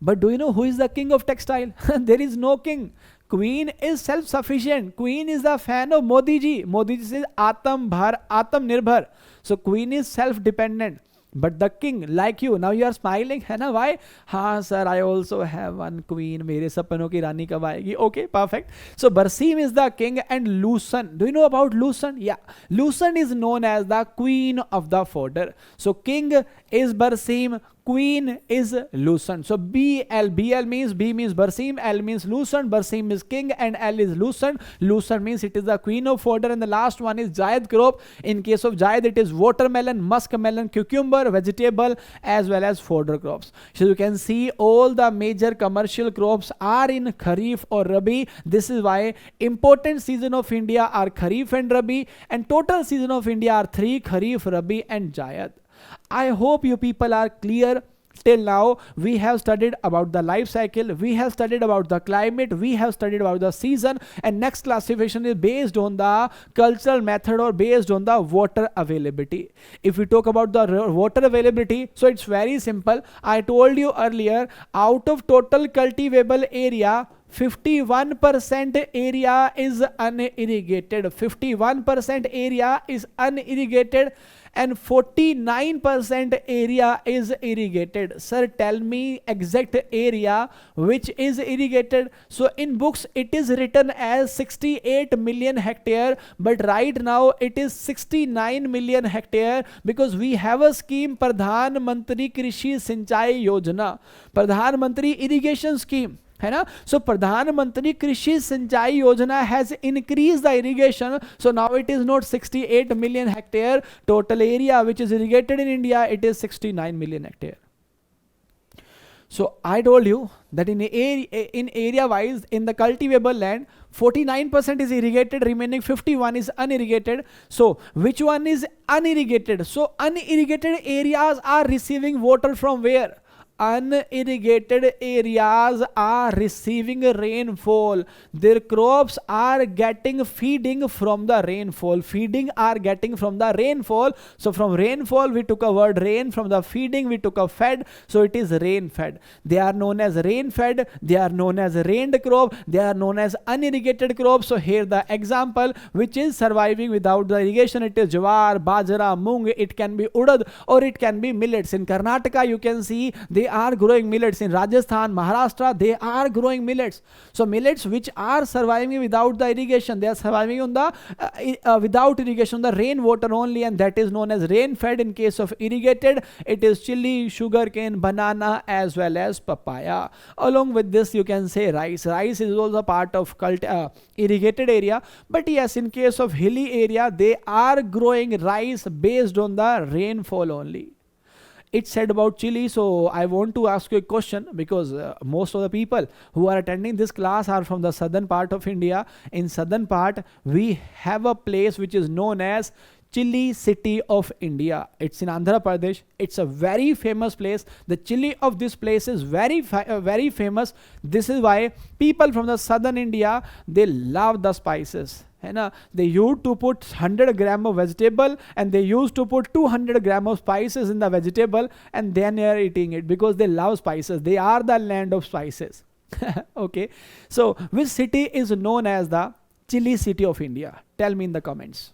But do you know who is the king of textile? There is no king. Queen is self-sufficient. Queen is the fan of Modi ji. Modi ji says Atam Nirbhar. So queen is self-dependent. But the king, like you, now you are smiling, है ना? Why? हाँ sir, I also have one queen. मेरे सपनों की रानी कब आएगी? Okay, perfect. So Barsim is the king and Lucen. Do you know about Lucen? Yeah, Lucen is known as the queen of the fodder. So king is Barsim, queen is Lucen. So BL means B means Barsim, L means Lucen, Barsim is king and L is Lucen. Lucen means it is the queen of fodder. And the last one is Jayad crop. In case of Jayad, it is watermelon, muskmelon, cucumber, vegetable as well as fodder crops. So you can see all the major commercial crops are in Kharif or Rabi. This is why important season of India are Kharif and Rabi, and total season of India are 3: Kharif, Rabi and Jayad. I hope you people are clear. Till now, we have studied about the life cycle, we have studied about the climate, we have studied about the season, and next classification is based on the cultural method or based on the water availability. If we talk about the water availability, so it's very simple. I told you earlier, out of total cultivable area, 51% area is unirrigated. 51% area is unirrigated and 49% area is irrigated. Sir, tell me exact area which is irrigated. So in books it is written as 68 million hectare, but right now it is 69 million hectare because we have a scheme, Pradhan Mantri Krishi Sinchai Yojana, Pradhan Mantri Irrigation Scheme. है ना? So Pradhan Mantri Krishi Sinchai Yojana has increased the irrigation. So now it is not 68 million hectare total area which is irrigated in India. It is 69 million hectare. So I told you that in area wise, in the cultivable land, 49% is irrigated, remaining 51 is unirrigated. So which one is unirrigated? So unirrigated areas are receiving water from where? Unirrigated areas are receiving rainfall. Their crops are getting feeding from the rainfall. Feeding are getting from the rainfall. So from rainfall we took a word rain. From the feeding we took a fed. So it is rain fed. They are known as rain fed. They are known as rained crop. They are known as unirrigated crops. So here the example which is surviving without the irrigation, it is jawar, bajra, mung. It can be urad or it can be millets. In Karnataka you can see they are growing millets. In Rajasthan, Maharashtra, they are growing millets. So millets which are surviving without the irrigation, they are surviving on the without irrigation, the rainwater only, and that is known as rain fed. In case of irrigated, it is chili, sugarcane, banana, as well as papaya. Along with this you can say rice. Rice is also part of irrigated area, but yes, in case of hilly area, they are growing rice based on the rainfall only. It said about chili, so I want to ask you a question, because most of the people who are attending this class are from the southern part of India. In southern part we have a place which is known as chili city of India. It's in Andhra Pradesh. It's a very famous place. The chili of this place is very famous. This is why people from the southern India, they love the spices. They used to put 100 gram of vegetable and they used to put 200 gram of spices in the vegetable, and then they are eating it because they love spices. They are the land of spices. Okay, so which city is known as the chili city of India? Tell me in the comments.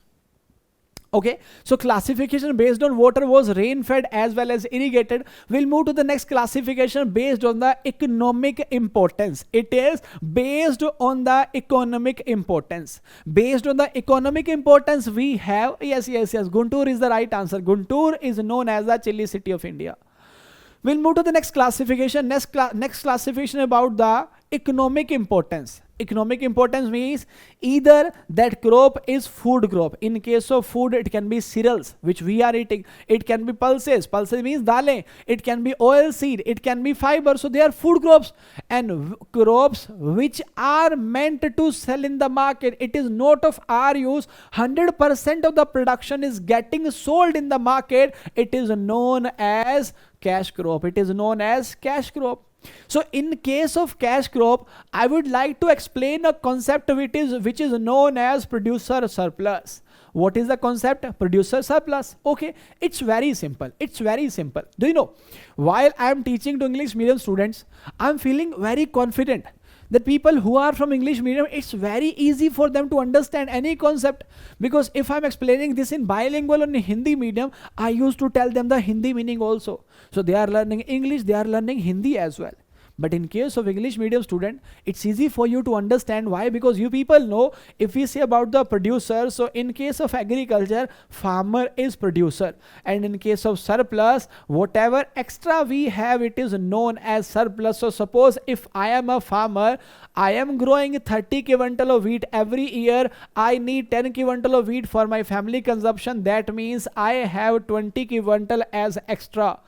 Okay, so classification based on water was rain fed as well as irrigated. We'll move to the next classification based on the economic importance. It is based on the economic importance. Based on the economic importance we have, yes, Guntur is the right answer. Guntur is known as the chili city of India. We'll move to the next classification. Next classification about the economic importance. Economic importance means either that crop is food crop. In case of food, it can be cereals which we are eating. It can be pulses. Pulses means dale. It can be oil seed. It can be fiber. So they are food crops, and crops which are meant to sell in the market. It is not of our use. 100% of the production is getting sold in the market. It is known as cash crop. It is known as cash crop. So in case of cash crop, I would like to explain a concept which is known as producer surplus. What is the concept? Producer surplus. Okay, it's very simple. It's very simple. Do you know, while I am teaching to English medium students, I am feeling very confident that people who are from English medium, it's very easy for them to understand any concept, because if I'm explaining this in bilingual or in Hindi medium, I used to tell them the Hindi meaning also. So they are learning English, they are learning Hindi as well. But in case of English medium student, it's easy for you to understand. Why? Because you people know, if we say about the producer, so in case of agriculture, farmer is producer, and in case of surplus, whatever extra we have, it is known as surplus. So suppose if I am a farmer, I am growing 30 quintal of wheat every year, I need 10 quintal of wheat for my family consumption. That means I have 20 quintal as extra.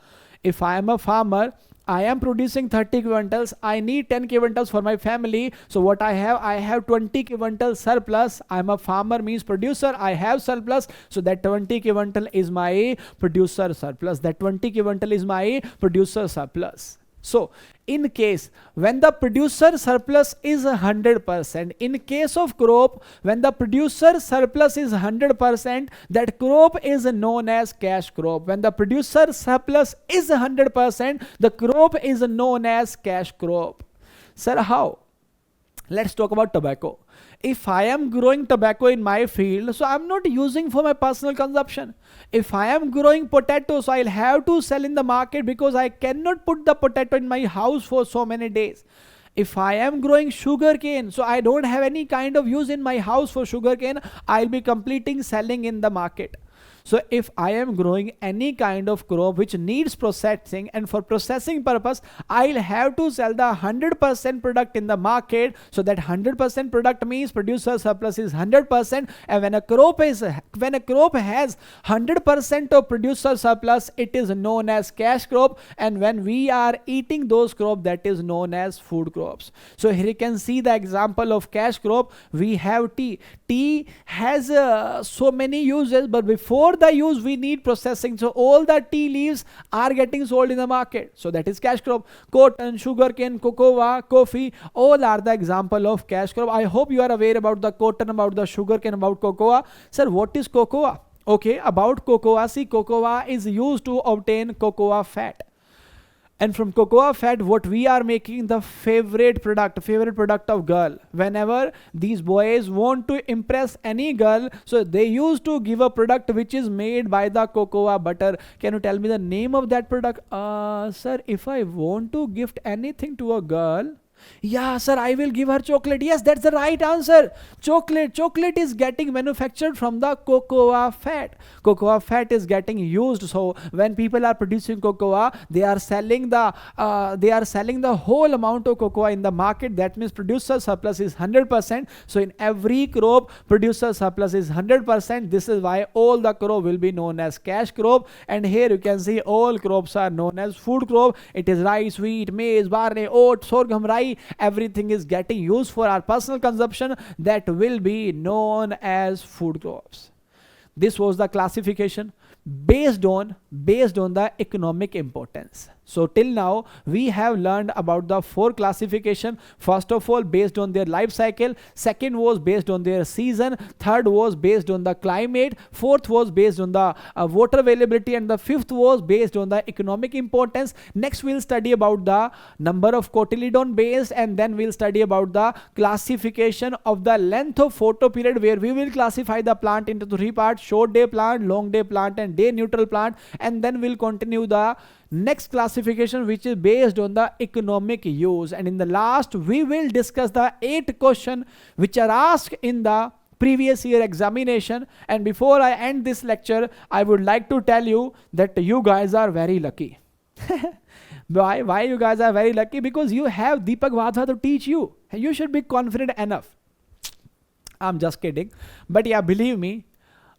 If I am a farmer, I am producing 30 quintals, I need 10 quintals for my family. So what I have 20 quintal surplus. I am a farmer means producer, I have surplus. So that 20 quintal is my producer surplus. That 20 quintal is my producer surplus. So in case when the producer surplus is 100%, in case of crop, when the producer surplus is 100%, that crop is known as cash crop. When the producer surplus is 100%, the crop is known as cash crop. Sir, how? Let's talk about tobacco. If I am growing tobacco in my field, so I'm not using for my personal consumption. If I am growing potatoes, so I'll have to sell in the market, because I cannot put the potato in my house for so many days. If I am growing sugarcane, so I don't have any kind of use in my house for sugarcane, I'll be completing selling in the market. So if I am growing any kind of crop which needs processing, and for processing purpose I'll have to sell the 100% product in the market, so that 100% product means producer surplus is 100%. And when a crop has 100% of producer surplus, it is known as cash crop, and when we are eating those crop, that is known as food crops. So here you can see the example of cash crop. We have tea has so many uses, but before the use we need processing, so all the tea leaves are getting sold in the market, so that is cash crop. Cotton, sugarcane, cocoa, coffee, all are the example of cash crop. I hope you are aware about the cotton, about the sugarcane, about cocoa. Sir, what is cocoa? Okay, about cocoa, see, cocoa is used to obtain cocoa fat, and from cocoa fat what we are making the favorite product of girl. Whenever these boys want to impress any girl, so they used to give a product which is made by the cocoa butter. Can you tell me the name of that product? Sir, if I want to gift anything to a girl, yeah sir, I will give her chocolate. Yes, that's the right answer. Chocolate is getting manufactured from the cocoa fat. Cocoa fat is getting used. So when people are producing cocoa, they are selling the whole amount of cocoa in the market. That means producer surplus is 100%. So in every crop producer surplus is 100%. This is why all the crop will be known as cash crop. And here you can see all crops are known as food crop. It is rice, wheat, maize, barley, oat, sorghum, rye. Everything is getting used for our personal consumption, that will be known as food crops. This was the classification based on the economic importance. So till now we have learned about the 4 classification. First of all, based on their life cycle. Second was based on their season. Third was based on the climate. Fourth was based on the water availability, and the fifth was based on the economic importance. Next we'll study about the number of cotyledon based, and then we'll study about the classification of the length of photo period, where we will classify the plant into 3 parts: short day plant, long day plant, and day neutral plant. And then we'll continue the next classification, which is based on the economic use. And in the last we will discuss the 8 questions which are asked in the previous year examination. And before I end this lecture, I would like to tell you that you guys are very lucky. Why you guys are very lucky? Because you have Deepak Vadha to teach you. You should be confident enough. I'm just kidding, but yeah, believe me,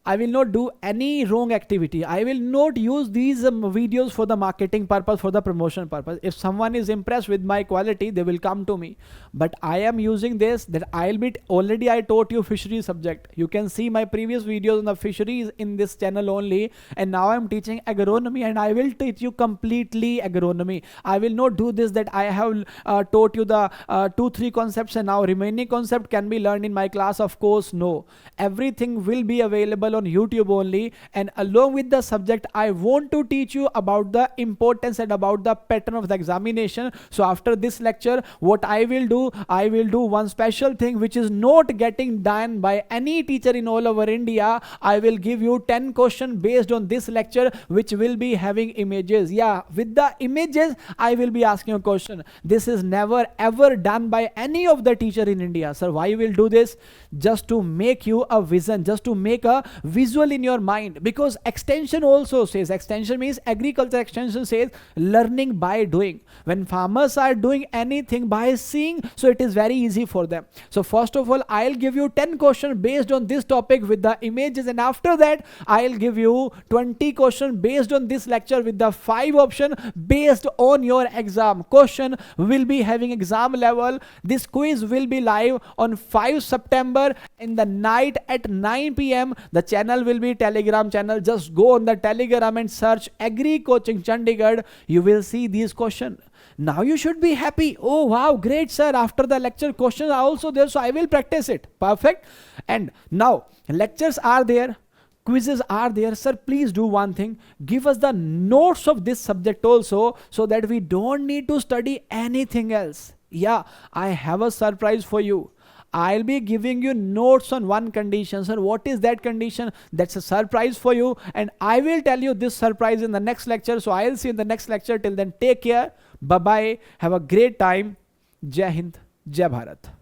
I will not do any wrong activity. I will not use these videos for the marketing purpose, for the promotion purpose. If someone is impressed with my quality, they will come to me. But I am using this, that already I taught you fisheries subject. You can see my previous videos on the fisheries in this channel only. And now I am teaching agronomy, and I will teach you completely agronomy. I will not do this that I have taught you the 2-3 concepts and now remaining concept can be learned in my class. Of course, no. Everything will be available on YouTube only, and along with the subject I want to teach you about the importance and about the pattern of the examination. So after this lecture, what I will do one special thing which is not getting done by any teacher in all over India. I will give you 10 questions based on this lecture, which will be having images. Yeah, with the images I will be asking a question. This is never ever done by any of the teacher in India. Sir, why you will do this? Just to make you a vision, just to make a visual in your mind. Because extension also says, extension means agriculture extension says learning by doing. When farmers are doing anything by seeing, so it is very easy for them. So first of all, I'll give you 10 questions based on this topic with the images, and after that I'll give you 20 questions based on this lecture with the 5 options based on your exam. Question will be having exam level. This quiz will be live on 5 September in the night at 9 p.m. The channel will be Telegram channel. Just go on the Telegram and search Agri Coaching Chandigarh. You will see these questions. Now you should be happy. Oh wow, great sir, after the lecture questions are also there, so I will practice it. Perfect. And now lectures are there, quizzes are there. Sir, please do one thing, give us the notes of this subject also, so that we don't need to study anything else. Yeah, I have a surprise for you. I'll be giving you notes on one condition. Sir, what is that condition? That's a surprise for you, and I will tell you this surprise in the next lecture. So I'll see you in the next lecture. Till then, take care. Bye bye. Have a great time. Jai Hind, Jai Bharat.